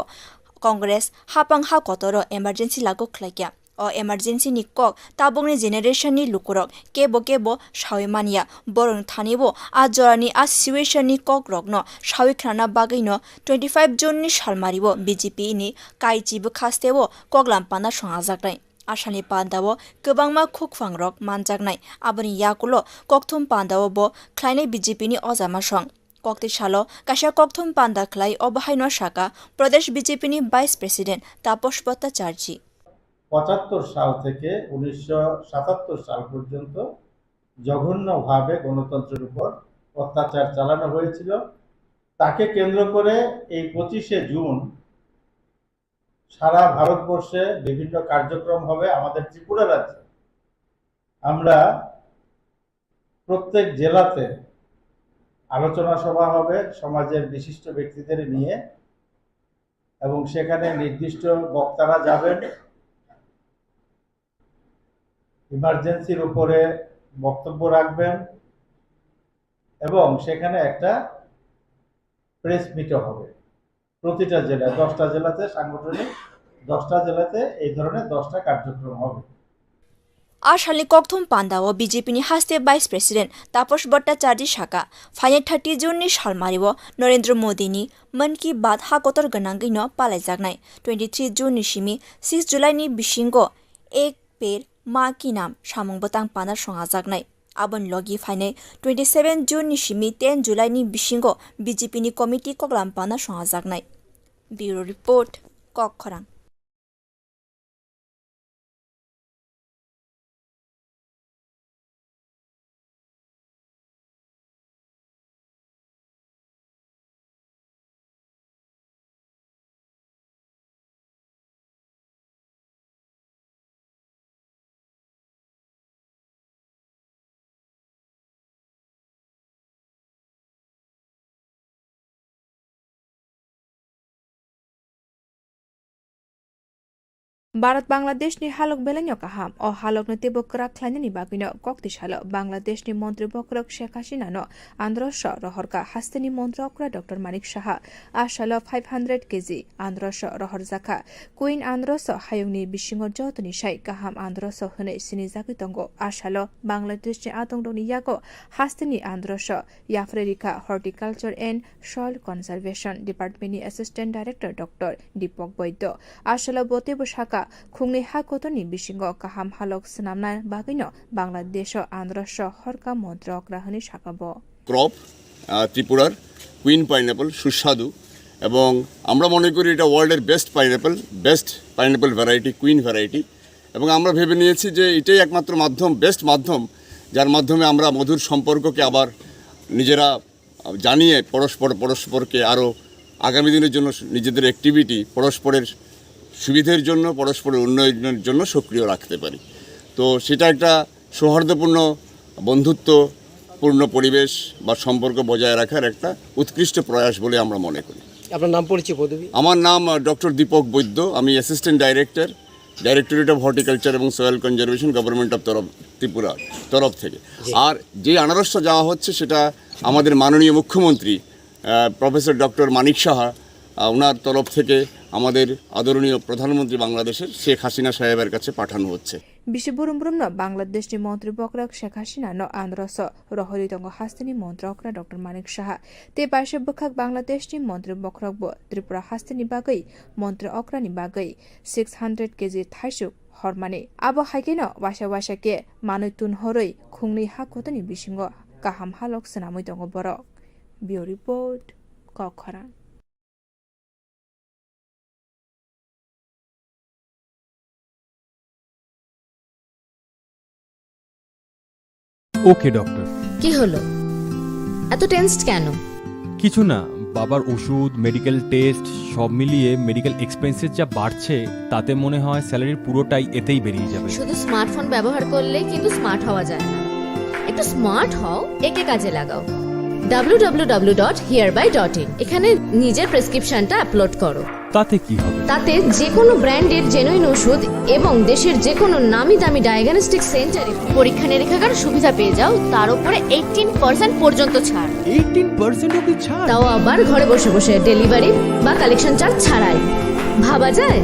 कांग्रेस हापां हा कतर एमार्जेंसी लागू खलाइया और एमार्जेंसी नि कक ताबंगनि जेनेरेशन नि लुकुरक केबो केबो सावेमानिया बरं थानिबो आज जरानि आ सिचुएशन नि कक रग्न सावेख्राना बागैनो 25 जुन नि सालमारिबो बीजेपी नि काइचिबो खास्तेबो कगलामपाना संगाजागनाय आसानि पान्दावो गोबांमा खुकफांरक मानजागनाय आबनि याकुलो ककथुम पान्दावो ख्लाइनाय बीजेपी नि अजामा सं कक्ति सालो काशा ककथुम पान्दा खलाई अबहायनो शाखा प्रदेश बीजेपी नि वाइस प्रेसिडेंट तापस भट्टाचार्य 75 সাল থেকে 1977 সাল পর্যন্ত জঘন্যভাবে গণতন্ত্রের উপর অত্যাচার চালানো হয়েছিল। তাকে কেন্দ্র করে এই 25শে জুন সারা ভারতবর্ষে বিভিন্ন কার্যক্রম হবে। আমাদের ত্রিপুরা রাজ্যে আমরা প্রত্যেক জেলাতে আলোচনা সভা হবে সমাজের বিশিষ্ট ব্যক্তিদের নিয়ে এবং সেখানে নির্দিষ্ট বক্তারা যাবেন, ইমার্জেন্সির উপরে বক্তব্য রাখবেন এবং সেখানে একটা প্রেস মিটও হবে। প্রতিটা জেলায় 10টা জেলাতে সাংগঠনিক 10টা জেলাতে এই ধরনের 10টা কার্যক্রম হবে। आशालनि ककथुम पान्दावो बीजेपी नि हास्ते वाइस प्रेसिडेंट तापस भट्टाचार्य शाखा फाइ 30 जुन नि सालमारिव नरेंद्र मोदी नि मन की बात हा कतर गनांगैनो पालायजागनाय 23 जुन नि सिमी 6 जुलाई नि बिसिंगो एक पेर मा की नाम सामुंबतां पाना संगाजागनाय Abon logi faine 27 June ni shimi 10 July ni bishingo BJP ni committee koklam pana sohajaknai. Bureau report Kok Khorang. Bharat Bangladesh ni halok belanyo kaham o halok no tebo krak khlaini ni bagino kokti salo Bangladesh ni mantri bokrok Sheikh Hasina no Androsho rohorka hasteni mantri okra Dr. Manik Shaha ashalo 500 kg Androsho rohor zakha Queen Androsho hayungni bisingo jotoni sai kaham Androsho hone sini jakitongo ashalo Bangladesh ni atongdoni yago hasteni Androsho Yafrerika Horticulture and Soil Conservation Department ni Assistant Director Dr. Deepak Boydo ashalo botebo shaka Khungni hakotoni bisingo kaham halok snamna bagino Bangladesho Androsho হরকা মন্ত্রক রাহনি শাখাবো crop ত্রিপুরার queen pineapple সুস্বাদু এবং আমরা মনে করি এটা ওয়ার্ল্ডের best pineapple variety queen variety এবং আমরা ভেবে নিয়েছি যে এটাই একমাত্র মাধ্যম বেস্ট মাধ্যম যার মাধ্যমে আমরা মধুর সম্পর্ককে আবার নিজেরা জানিয়ে পরস্পরকে আরও আগামী দিনের জন্য নিজেদের অ্যাক্টিভিটি পরস্পরের সুবিধার জন্য পরস্পরের উন্নয়নের জন্য সক্রিয় রাখতে পারি তো সেটা একটা সৌহার্দ্যপূর্ণ বন্ধুত্বপূর্ণ পরিবেশ বা সম্পর্ক বজায় রাখার একটা উৎকৃষ্ট প্রয়াস বলে আমরা মনে করি আপনার নাম পরিচয় পদবি আমার নাম ডক্টর দীপক বৈদ্য আমি assistant director directorate of horticulture এবং soil conservation government of Tripura তরফ থেকে আর যে আনারসটা যাওয়া হচ্ছে সেটা আমাদের মাননীয় মুখ্যমন্ত্রী প্রফেসর ডক্টর মানিক সাহা ওনার তরফ থেকে আমাদের আদরণীয় প্রধানমন্ত্রী বাংলাদেশের শেখ হাসিনা সাহেবের কাছে পাঠানো হচ্ছে বিশ্ববরুমবরুম বাংলাদেশ ni মন্ত্রী বকরক Sheikh Hasina no Androsho rohoritongo hasteni মন্ত্রকরা ডক্টর মানিক সাহা তে পাশে বখাক বাংলাদেশ ni মন্ত্রী বকরক bo ত্রিপুরা hasteni bagoi মন্ত্রী অক্রানি bagoi 600 kg thaisuk hormani abo haikeno washa ke manui tun horoi khungni hakotoni bisingo kaham halok sanamoi tongo borok Bureau report Kok Khorang. ওকে doctor কি হলো এত tensed কেন কিছু না বাবার ওষুধ মেডিকেল টেস্ট সব মিলিয়ে মেডিকেল এক্সপেন্সেস যা বাড়ছে তাতে মনে হয় স্যালারির পুরোটাই এতেই বেরিয়ে যাবে শুধু স্মার্টফোন ব্যবহার করলে কিন্তু স্মার্ট হওয়া যায় না একটু স্মার্ট হও একে কাজে লাগাও www.hereby.in এখানে নিজের প্রেসক্রিপশনটা আপলোড করো তাতে কি হবে তাতে যে কোনো ব্র্যান্ডের জেনুইন ওষুধ এবং দেশের যে কোনো নামি দামি ডায়াগনস্টিক সেন্টারে পরীক্ষা নিরীক্ষার সুবিধা পেয়ে যাও তার উপরে 18% পর্যন্ত ছাড় 18% অবধি ছাড় তাও আবার ঘরে বসে বসে ডেলিভারি বা কালেকশন চার্জ ছাড়াই ভাবা যায়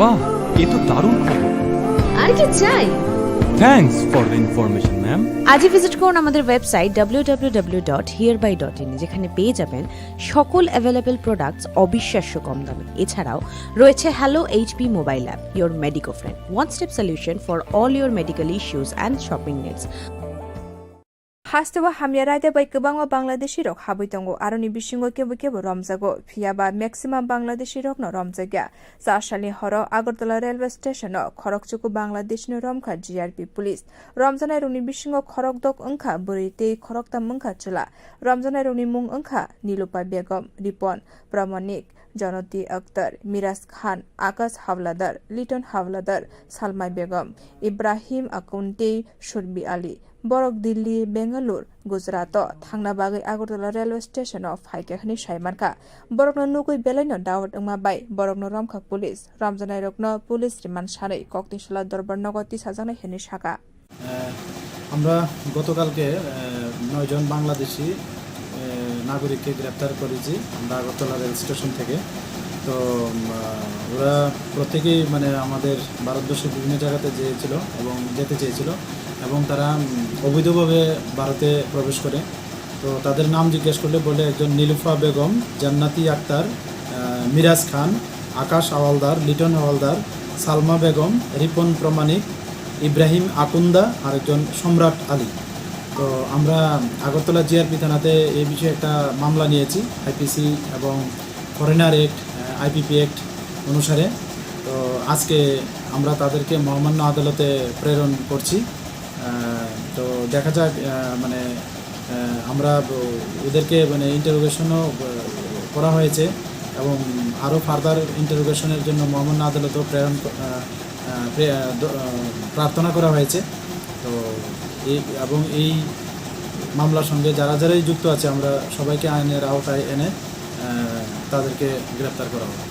বাহ এ তো দারুণ খবর আর কি চাই thanks for the information ma'am আজই ভিজিট করুন আমাদের ওয়েবসাইট www.hereby.in যেখানে পেয়ে যাবেন সকল অ্যাভেলেবল প্রোডাক্টস অবিশ্বাস্য কম দামে এছাড়াও রয়েছে hello HP mobile app your medico friend one step solution for all your medical issues and shopping needs Hastawa hamyaraide bai kwbangma Bangladeshi rok habai tongo aroni bisingo kebo romjago phiaba maximum Bangladeshi rok no romjagya sashali horo Agartala railway station no khorokchuku Bangladesh no romkha GRP police romjanai roni bisingo khorokdok ongkha burite khoroktam ongkha chula romjanai roni mung ongkha Nilopa Begum Ripon Pramanik Janoti Akhtar Miraz Khan Akash Havladar Liton Havladar Salmai Begum Ibrahim Akunte Shurbi Ali Borok Delhi Bengaluru Gujarat thangna bagai Agartala railway station of Haikehni Saimarka Borokno nukui belaino dawat ongma bai Borokno romkha police Ramjanai rokno police remand sanai Koktishala Dorbar Nogoti sajanai heni shaka আমরা গতকালকে 9 জন বাংলাদেশি নাগরিককে গ্রেফতার করেছি আমরা Agartala rail station থেকে তো ওরা প্রত্যেকেই মানে আমাদের ভারতবর্ষের বিভিন্ন জায়গাতে যেতে চেয়েছিল এবং তারা অবৈধভাবে ভারতে প্রবেশ করে তো তাদের নাম জিজ্ঞেস করলে বলে একজন নীলুফা বেগম জান্নাতি আক্তার মিরাজ খান আকাশ হাওলাদার লিটন হাওলাদার সালমা বেগম রিপন প্রমাণিক ইব্রাহিম আকুন্দা আর একজন সম্রাট আলী তো আমরা আগরতলা জিআরপি থানাতে এই বিষয়ে একটা মামলা নিয়েছি আইপিসি এবং ফরেনার অ্যাক্ট আইপিপি অ্যাক্ট অনুসারে। তো আজকে আমরা তাদেরকে মহামান্য আদালতে প্রেরণ করছি। তো দেখা যাক, মানে আমরা ওদেরকে মানে ইন্টারোগেশনও করা হয়েছে এবং আরও ফার্দার ইন্টারোগেশনের জন্য মহামান্য আদালতেও প্রার্থনা করা হয়েছে। তো এবং এই মামলার সঙ্গে যারাই যুক্ত আছে আমরা সবাইকে আইনের আওতায় এনে তাদেরকে গ্রেপ্তার করা হবে।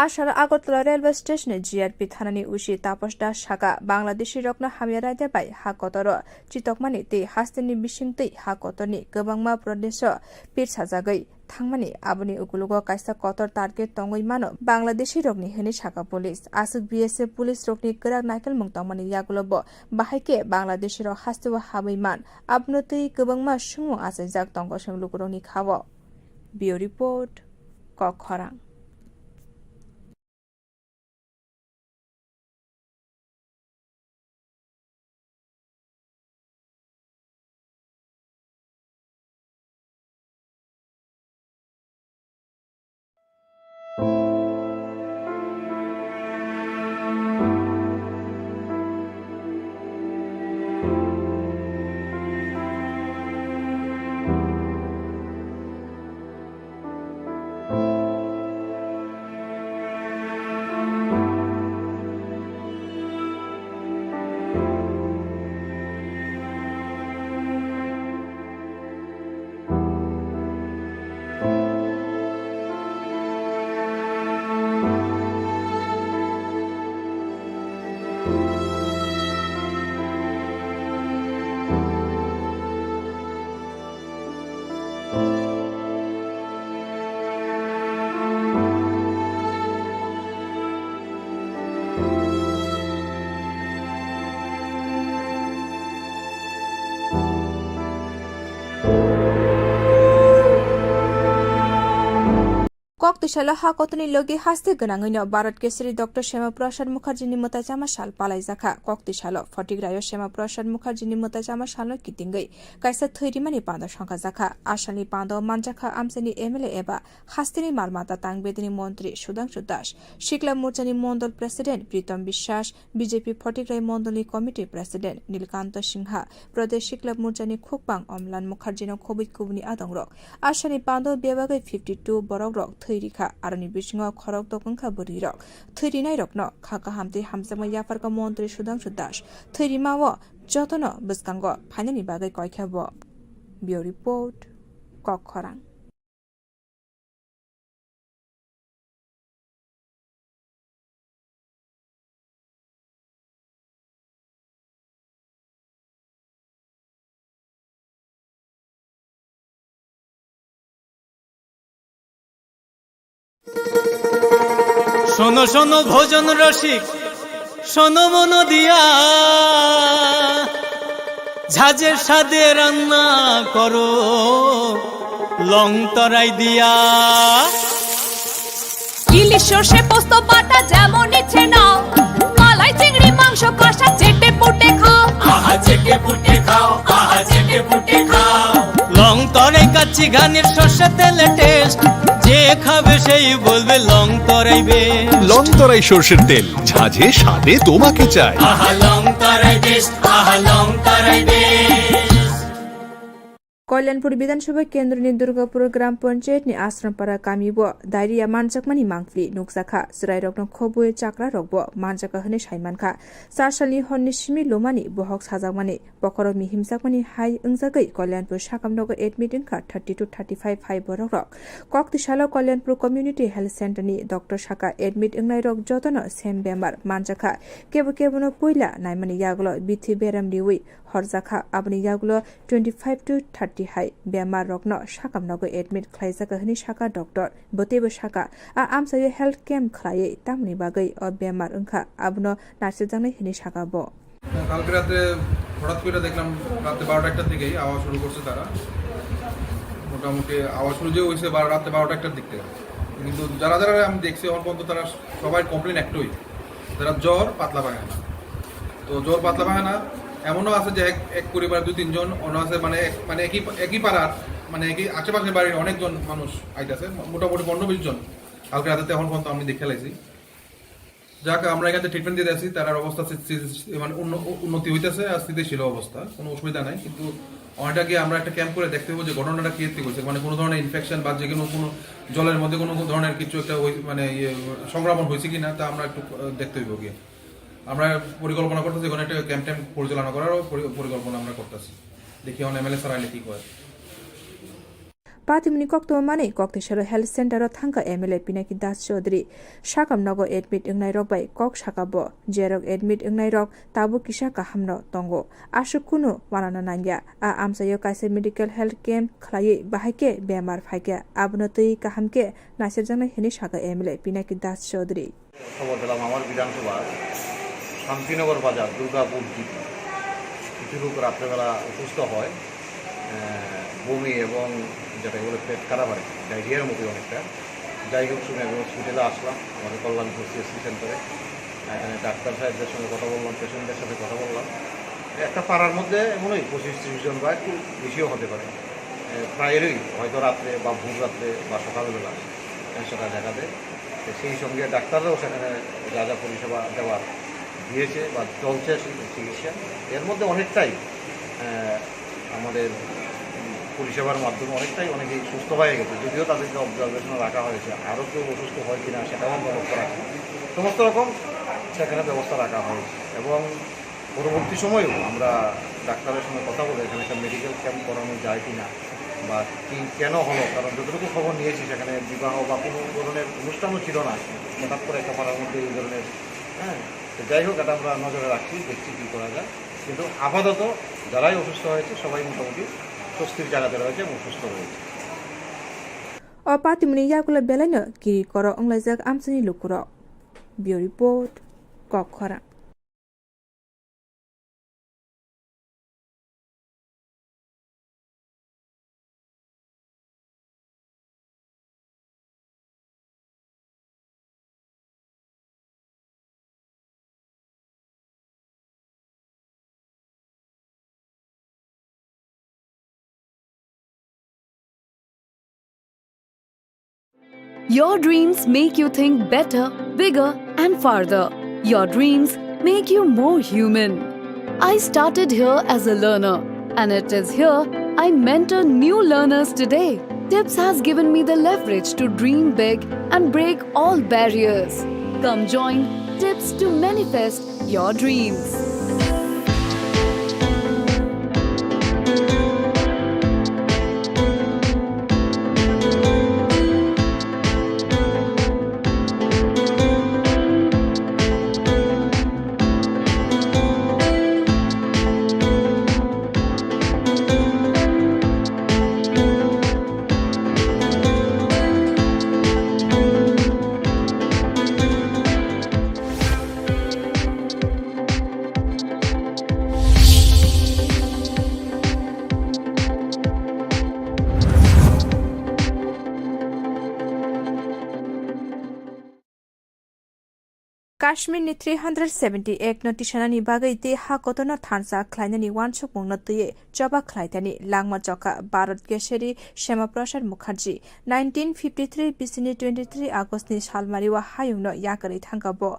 आसार আগরতলা রেলওয়ে স্টেশনে জিআরপি থানানি উসি तापस दास शाखा बांग्लादेशी रत्न हामिया देबाय हा कतर चितकमानि ते हास्तेनि बिसिंतै हा कतरनि गोबांमा प्रदेश पिर साजागै थांमानि आबुनि उकुलुगो कायसा कतर टार्गेट तंगै मानो बांग्लादेशी रकनि हेनि शाखा पुलिस आसुक बीएसएफ पुलिस रकनि गोरा नायकेल मंगतांमानि यागुलब बाहायके बांग्लादेशी रक हास्तेवा हाबैमान आबनोतै गोबांमा सुंगु आसायजाक तंग सोंलुगुरनि खाव बियो रिपोर्ट कखरां। कक्तिशाला हाकतनि लगे हास्ते गोनाङैनो भारत केसरी डॉक्टर श्यामा प्रसाद मुखार्जीनि मोताचामा साल पालायजाखा कक्तिशाला फटिग्रायो श्यामा प्रसाद मुखार्जीनि मोताचामा साल कितिंगै कायसा थैरिमानि पान्द संखा जाखा आसामनि पान्द मानजाखा आमसेनि एमएलए एबा हास्तेनि मालमाता तांगबेदिनि मन्त्री सुधांशु दास शिखला मोर्चानि मण्डल प्रेसिडेन्ट प्रीतम বিশ্বাস BJP फटिग्राय मण्डलनि committee president Nilakanta Sinha प्रदेश शिखला मोर्चानि खोकबां अमलान मुखार्जीनो खबित कुबनि आदंरक आसामनि पान्द बेबागै 52 बरक थैरिखा आरनि बिसिङाव खरक दकंखा बोरिरक थैरिनाय रकनो खाका हामते हामजामा याफारका मन्त्री सुधांशु दास थैरिमाव जतन बस्कांग फाइनानि बागै कयखाब बियो रिपोर्ट कखरां। শোনো শোনো ভোজন রসিক শোনো মন দিয়া ঝাঁঝের স্বাদে রান্না করো লং তরাই দিয়া ইলিশ সর্ষে পোস্ত বাটা যেমন ইচ্ছে নাও মালাই চিংড়ি মাংস কষা চেটে পুটে খাও আহা চেটে পুটে খাও আহা চেটে পুটে খাও লং তরাই কাচ্চি ঘানির সর্ষে তেলে টেস্ট যে খাবে সেই বলবে লং তরাই বেশ লং তরাই সরষের তেল ঝাঁঝে স্বাদে তোমাকে চাই আহা লং তরাই বেশ আহা লং তরাই বেশ। कल्याणपुर विधानसभा केन्द्रनि दुर्गापुर ग्राम पञ्चायतनि आश्रमपारा कामिबो डायरिया मानजाकमानि मांगफ्लि नुकजाखा जिराय रकनो खबुए चाक्रा रकबो मानजाका हने साइमानखा सारसालनि हननि सिमि लोमानि बहक साजाकमानि बखरो मिहिमजाकमानि हाय ओंजागै कल्याणपुर साकामनगर एडमिट इनखा 30 to 35 फाइ बरक रक कक्तिशाला कल्याणपुर कम्युनिटी हेल्थ सेन्टरनि डॉक्टर साका एडमिट ओंनाय रक जतन सेम बेमार मानजाखा केबो केबोनो पयला नायमानि यागलो बिथि बेराम दिउइ हरजाखा आबनि यागलो 25 to 30 हाय बेमार रकनो साकामनगर एडमिट खलायजाका हनि साका डॉक्टर बतेबो साका आमसायो हेल्थ कैम्प खलायै तामनि बागै अ बेमार ओंखा आबनो नार्सिजांनाय हनि साका ब কালকে রাতে হঠাৎ করে দেখলাম রাতে 12টার দিকেই আওয়াজ শুরু করছে তারা মোটামুটি আওয়াজ শুরু যে হয়েছে রাতে 12টার দিক থেকে কিন্তু যারা আমি দেখছি আমার পর্যন্ত তারা সবাই কমপ্লেন একটাই যারা জ্বর পাতলা পায়খানা তো জ্বর পাতলা পায়খানা এমনও আছে যে এক পরিবার 2-3 জন, অন্য আছে মানে একই পাড়ার মানে একই আশেপাশের বাড়ির অনেকজন মানুষ আইতেছে, মোটামুটি 15-20 জন কালকে রাতে এখন পর্যন্ত আমি দেখে লাইছি। যাক, আমরা এখানে ট্রিটমেন্ট দিয়ে আছি, তার অবস্থা মানে উন্নতি হইতেছে আর স্থিতিশীল অবস্থা, কোনো অসুবিধা নাই। কিন্তু অনেকটা গিয়ে আমরা একটা ক্যাম্প করে দেখতে হবে যে ঘটনাটা কি হয়েছে, মানে কোনো ধরনের ইনফেকশন বা যে কোনো জলের মধ্যে কোনো ধরনের কিছু একটা মানে সংক্রমণ হয়েছে কিনা তা আমরা একটু দেখতে হইব গিয়ে। আমরা পরিকল্পনা করতেছি ওখানে একটা ক্যাম্প পরিচালনা করারও পরিকল্পনা আমরা করতেছি, দেখি এখন এমএলএ স্যার আইলে কি করে। पातिमुनि कक्तो माने कक्तेश्वर हेल्थ सेन्टर थांका एमएलए पिनाकी दास चौधरी साकाम नगो एडमिट इंगनाय रक बाय कक साकाबो जेरक एडमिट इंगनाय रक ताबु किसा काहामनो तंगो आसु कुनु वानाना नांगिया आ आमसायो कासे मेडिकल हेल्थ कैम्प खलायै बाहायके बेमार फायके आबनो तै काहामके नासिरजांनाय हेनि साका एमएलए पिनाकी दास चौधरी। খবর দিলাম আমার বিধানসভা শান্তিনগর বাজার দুর্গাপুর জিপি কিছু লোক রাত্রেবেলা অসুস্থ হয়, বমি এবং যেটা বলে পেট খারাপ হয়, ডায়রিয়ার মতো অনেকটা। যাই হোক, শুনে আমি হসপিটালে আসলাম, আমাদের কল্যাণপুর সিএসসি সেন্টারে। এখানে ডাক্তার সাহেবদের সঙ্গে কথা বললাম, পেশেন্টদের সাথে কথা বললাম। একটা পাড়ার মধ্যে এমনই 25-30 জন বা একটু বেশিও হতে পারে, প্রায়ই হয়তো রাত্রে বা ভোর রাত্রে বা সকালবেলা সেটা দেখা দেয়। সেই সঙ্গে ডাক্তাররাও সেখানে যা যা পরিষেবা দেওয়ার দিয়েছে বা চলছে চিকিৎসা, এর মধ্যে অনেকটাই আমাদের পরিষেবার মাধ্যমে অনেকেই সুস্থ হয়ে গেছে, যদিও তাদেরকে অবজারভেশনে রাখা হয়েছে। আরও কেউ অসুস্থ হয় কিনা সেটাও ব্যবস্থা রাখা, সমস্ত রকম সেখানে ব্যবস্থা রাখা হয়েছে। এবং পরবর্তী সময়েও আমরা ডাক্তারের সঙ্গে কথা বলে এখানে একটা মেডিকেল ক্যাম্প করানো যায় কিনা বা কি কেন হলো, কারণ যতটুকু খবর নিয়েছি সেখানে বিবাহ বা কোনো ধরনের অনুষ্ঠানও ছিল না, হঠাৎ করে একটা পাড়ার মধ্যে এই ধরনের। তো যাই হোক, এটা আমরা নজরে রাখছি, দেখছি কী করা যায়। কিন্তু আপাতত যারাই অসুস্থ হয়েছে সবাই মোটামুটি স্বস্তির জায়গাতে রয়েছে এবং সুস্থ হয়েছে। पातिमुनि याकुला बेलायनो गिरि कर अंलाइजाक आमसानि लुकुर बियो report कखरा। Your dreams make you think better, bigger, and farther. Your dreams make you more human. I started here as a learner, and it is here I mentor new learners today. TIPS has given me the leverage to dream big and break all barriers. Come join TIPS to manifest your dreams. काश्मीरनि 378 नो टिसानानि बागै ते हाकतन थानसा ख्लाइनानि वानसक मुंनो तये जबा ख्लाइतानि लांमा चका भारत गेशेरि श्यामा प्रसाद मुखार्जी 1953 बिसिनि 23 आगस्टनि सालमारिवा हायुंनो याकरै थांगाबो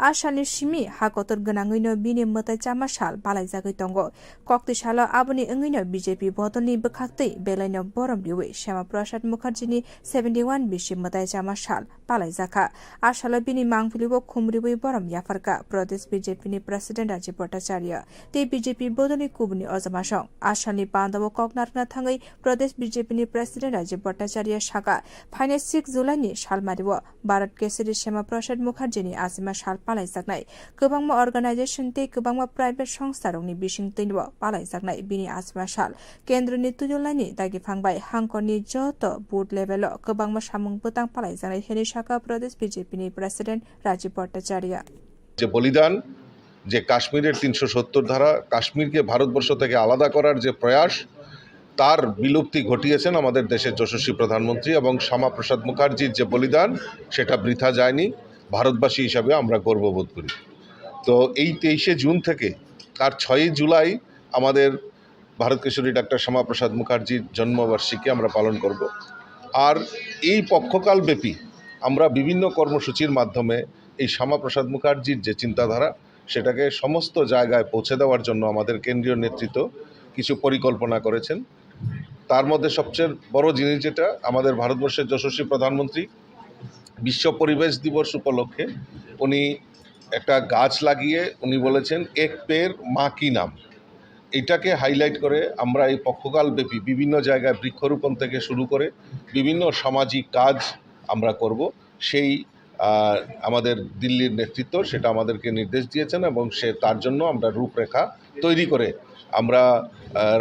आसानि सिमि हाकतर गनाङैनो बिनि मताय चामा साल बालायजागै दंगो कक्ति साल आबनि अंगैनो बीजेपी बदलनि बखाक्तै बेलायनो बरम लिवे श्यामा प्रसाद मुखार्जीनि 71 बिसि मताय चामा साल बालायजाखा आसाल बिनि मांगफुलिबो खुमरिबै बरम याफारका प्रदेश बीजेपी प्रेसिडेंट राजीव भट्टाचार्य ते बीजेपी बोधनी कुबनी अजमासं आसामनि बान्दाव ककनारना थाङै प्रदेश बीजेपी प्रेसिडेंट राजीव भट्टाचार्य साका फाइने 6 जुलाइनि सालमारिव भारत केसरी श्यामा प्रसाद मुखार्जीनि आजिमा साल पालायजानाय गोबांमा अर्गानाइजेशन ते गोबांमा प्राइवेट संस्थारंनि बिसिं तैनव पालायजानाय बिनि आजिमा साल केन्द्रनि तुजुलाइनि दागिफांबाय हांकरनि जत बुथ लेभेल गोबांमा सामुं बोतां पालायजानाय हेनि साका प्रदेश बीजेपी प्रेसिडेंट राजीव भट्टाचार्य যে বলিদান, যে কাশ্মীরের 370 ধারা, কাশ্মীরকে ভারতবর্ষ থেকে আলাদা করার যে প্রয়াস, তার বিলুপ্তি ঘটিয়েছেন আমাদের দেশের যশস্বী প্রধানমন্ত্রী এবং শ্যামা প্রসাদ মুখার্জির যে বলিদান সেটা বৃথা যায়নি। ভারতবাসী হিসাবে আমরা গর্ববোধ করি। তো এই 23শে জুন থেকে আর 6ই জুলাই আমাদের ভারত কেশরী ডাক্তার শ্যামাপ্রসাদ মুখার্জির জন্মবার্ষিকী আমরা পালন করব। আর এই পক্ষকাল ব্যাপী আমরা বিভিন্ন কর্মসূচির মাধ্যমে এই শ্যামাপ্রসাদ মুখার্জির যে চিন্তাধারা সেটাকে সমস্ত জায়গায় পৌঁছে দেওয়ার জন্য আমাদের কেন্দ্রীয় নেতৃত্ব কিছু পরিকল্পনা করেছেন। তার মধ্যে সবচেয়ে বড় জিনিস যেটা, আমাদের ভারতবর্ষের যশস্বী প্রধানমন্ত্রী বিশ্ব পরিবেশ দিবস উপলক্ষে উনি একটা গাছ লাগিয়ে উনি বলেছেন এক পেড় মা কি নাম। এটাকে হাইলাইট করে আমরা এই পক্ষকাল ব্যাপী বিভিন্ন জায়গায় বৃক্ষরোপণ থেকে শুরু করে বিভিন্ন সামাজিক কাজ আমরা করব। সেই আমাদের দিল্লির নেতৃত্ব সেটা আমাদেরকে নির্দেশ দিয়েছেন এবং তার জন্য আমরা রূপরেখা তৈরি করে আমরা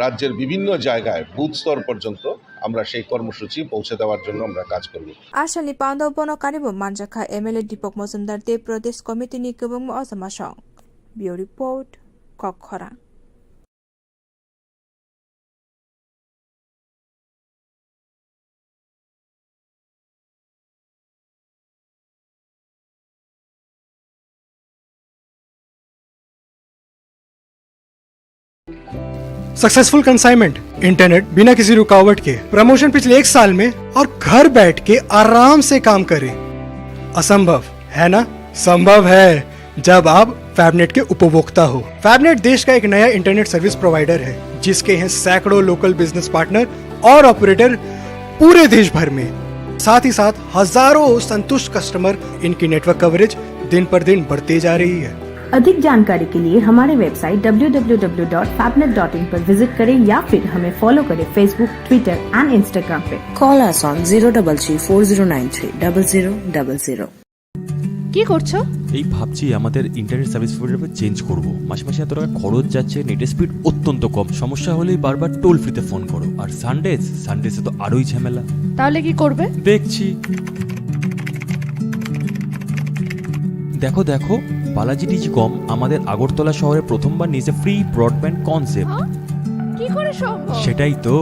রাজ্যের বিভিন্ন জায়গায় বুথ স্তর পর্যন্ত আমরা সেই কর্মসূচি পৌঁছে দেওয়ার জন্য আমরা কাজ করব। आशाली पांदव बन कारिब मानजाखा एमएलए दीपक मजुमदार दे प्रदेश कमिटी नि गोबां अजमासं बियो रिपोर्ट कखरा। सक्सेसफुल कंसाइनमेंट इंटरनेट बिना किसी रुकावट के, प्रमोशन पिछले 1 साल में और घर बैठ के आराम से काम करें। असंभव है ना? संभव है जब आप फैबनेट के उपभोक्ता हो। फैबनेट देश का एक नया इंटरनेट सर्विस प्रोवाइडर है जिसके हैं सैकड़ों लोकल बिजनेस पार्टनर और ऑपरेटर पूरे देश भर में। साथ ही साथ हजारों संतुष्ट कस्टमर। इनकी नेटवर्क कवरेज दिन पर दिन बढ़ती जा रही है। अधिक जानकारी के लिए हमारे वेबसाइट www.fabnet.in पर विजिट करें या फिर हमें फॉलो करें फेसबुक, ट्विटर एंड इंस्टाग्राम पे। Call us on 03340930000। কি করছো? এই ভাবছি আমাদের ইন্টারনেট সার্ভিস প্রোভাইডার চেঞ্জ করব। মাসে মাসে এত টাকা খরচ যাচ্ছে, নেটের স্পিড অত্যন্ত কম, সমস্যা হলেই বারবার টোল ফ্রিতে ফোন করো। আর সানডেসে তো আরোই ঝামেলা। তাহলে কি করবে? দেখছি। দেখো দেখো, বালাজি ডিজিকম আমাদের আগরতলা শহরে প্রথমবার নিয়েছে ফ্রি ব্রডব্যান্ড কনসেপ্ট। কি করে সম্ভব? সেটাই তো।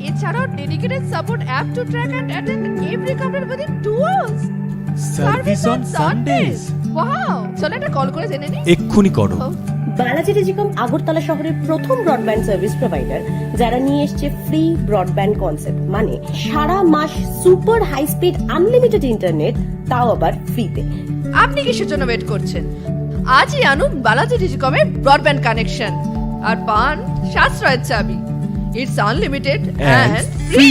এছাড়াও dedicated support app to track and attend every complaint within 2 hours. Service on Sundays. Wow, চলো একটা কল করে জেনে নিই। এক্ষুনি করো। বালাজি টেলিকম আগরতলা শহরের প্রথম ব্রডব্যান্ড সার্ভিস প্রোভাইডার যারা নিয়ে এসেছে ফ্রি ব্রডব্যান্ড কনসেপ্ট, মানে সারা মাস super high speed unlimited internet, তাও আবার ফ্রিতে। আপনি কিসের জন্য ওয়েট করছেন? আজই আনুন বালাজি টেলিকমের ব্রডব্যান্ড কানেকশন আর পান সাশ্রয়ের চাবি। It's unlimited and free.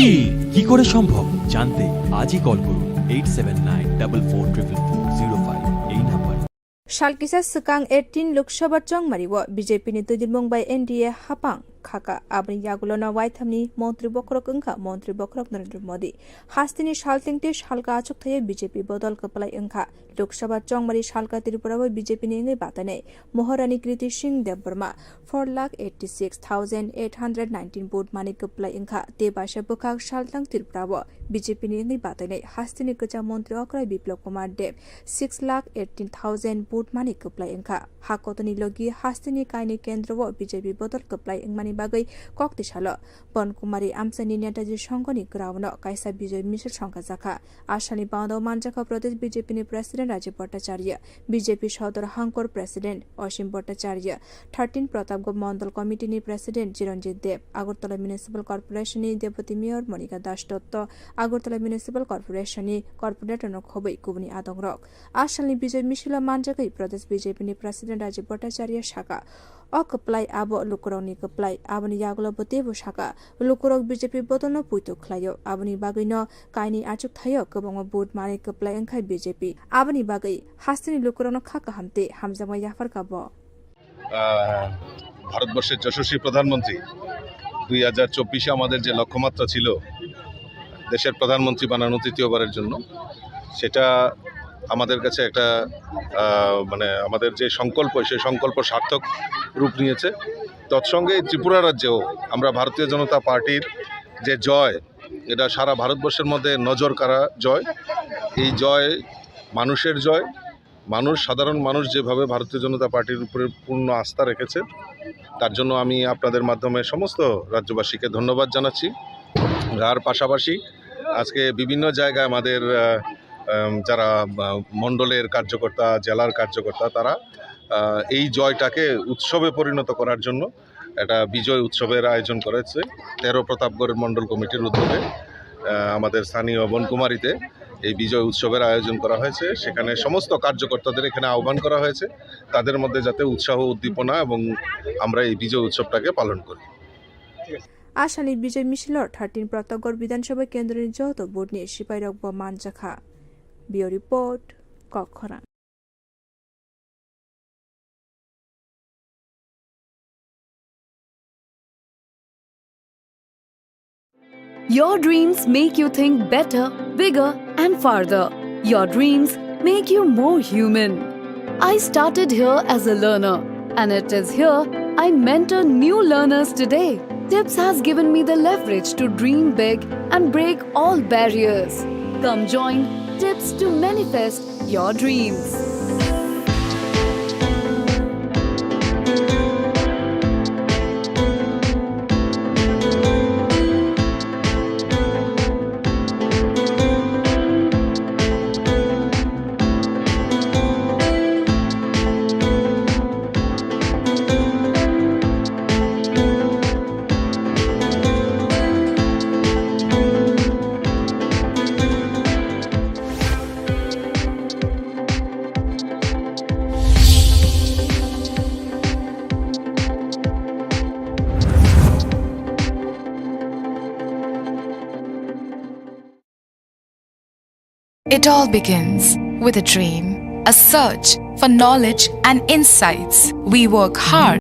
কি করে সম্ভব জানতে আজই কল করুন 8794440405 এই নাম্বার। शालकिसा सुकांग 18 लोकसभा चंगमारी व बीजेपी नि दुदिन मुंबई एनडीए हापांग खाका आबनि यागुलना वाइथामनि मंत्री बखरक अंखा मंत्री बखरक नरेंद्र मोदी हास्तिनि शालथिंगति शालका आचुक थये बीजेपी बदल कपलाई अंखा लोकसभा चंगमारी शालका त्रिपुरा व बीजेपी नि इंगे बातने महारानी कृति सिंह देवबर्मा 4,86,819 वोट मानि कपलाई अंखा ते बाशा बखाक शालथांग त्रिपुरा व बीजेपी नि इंगे बातने हास्तिनि गजा मंत्री अक्रय बिप्लव कुमार देव 6,18,000 वोट मानि कपलाई अंखा हाकोतनि लगी हास्तिनि काइनि केन्द्र व बीजेपी बदल कपलाई अंगमानि बागै कक्तिशाल बनकुमारी आमसानि नेताजी संघनि ग्राउन कायसा विजय मिश्र संघ जाखा आशानि बांधव मानजाखा प्रदेश बीजेपी नि प्रेसिडेंट राजीव भट्टाचार्य बीजेपी सदर हांकोर प्रेसिडेंट असीम भट्टाचार्य 13 प्रतापगढ़ मंडल कमिटी नि प्रेसिडेंट चिरंजीत देव आगरतला म्युनिसिपल कर्पोरेशन नि deputy mayor Manika Das Dutta Agartala municipal corporation नि कर्पोरेटर नखबै गुबुनी आदंरक आशानि विजय मिश्र मानजाखै प्रदेश बीजेपी नि प्रेसिडेंट राजीव भट्टाचार्य शाखा अकप्लाई आब लुकुरौनी कप्लाई आबनि यागुला बतेबो शाखा लुकुरौ बीजेपी बदल्न पुइतो खलायो आबनि बागै न काइनि आचुक थायो गोबां भोट माने कप्लाई अंखाय बीजेपी आबनि बागै हास्तिनि लुकुरौन खाका हामते हामजामा याफार काब ভারতবর্ষের যশস্বী প্রধানমন্ত্রী 2024-এ আমাদের যে লক্ষ্যমাত্রা ছিল দেশের প্রধানমন্ত্রী বানানো তৃতীয়বারের জন্য, সেটা আমাদের কাছে একটা মানে আমাদের যে সংকল্প সেই সংকল্প সার্থক রূপ নিয়েছে। তৎসঙ্গে ত্রিপুরা রাজ্যেও আমরা ভারতীয় জনতা পার্টির যে জয়, এটা সারা ভারতবর্ষের মধ্যে নজর কাড়া জয়। এই জয় মানুষের জয়। সাধারণ মানুষ যেভাবে ভারতীয় জনতা পার্টির উপরে পূর্ণ আস্থা রেখেছে, তার জন্য আমি আপনাদের মাধ্যমে সমস্ত রাজ্যবাসীকে ধন্যবাদ জানাচ্ছি। আর পাশাপাশি আজকে বিভিন্ন জায়গায় আমাদের যারা মণ্ডলের কার্যকর্তা, জেলার কার্যকর্তা, তারা এই জয়টাকে উৎসবে পরিণত করার জন্য একটা বিজয় উৎসবের আয়োজন করেছে 13 প্রতাপগড় মণ্ডল কমিটির উদ্যোগে আমাদের স্থানীয় বনকুমারীতে এই বিজয় উৎসবের আয়োজন করা হয়েছে। সেখানে সমস্ত কার্যকর্তাদের এখানে আহ্বান করা হয়েছে, তাদের মধ্যে যাতে উৎসাহ উদ্দীপনা এবং আমরা এই বিজয় উৎসবটাকে পালন করি। আসানি বিজয় মিছিলৰ 13 প্ৰতাপগড় বিধানসভা কেন্দ্ৰৰ যৌথ বোৰ্ডনি সিপাহীৰক মান জাখা বিও রিপোর্ট কক্ষরা। Your dreams make you think better, bigger, and farther. Your dreams make you more human. I started here as a learner, and it is here I mentor new learners today. TIPS has given me the leverage to dream big and break all barriers. Come join TIPS to manifest your dreams. It all begins with a dream, a search for knowledge and insights. We work hard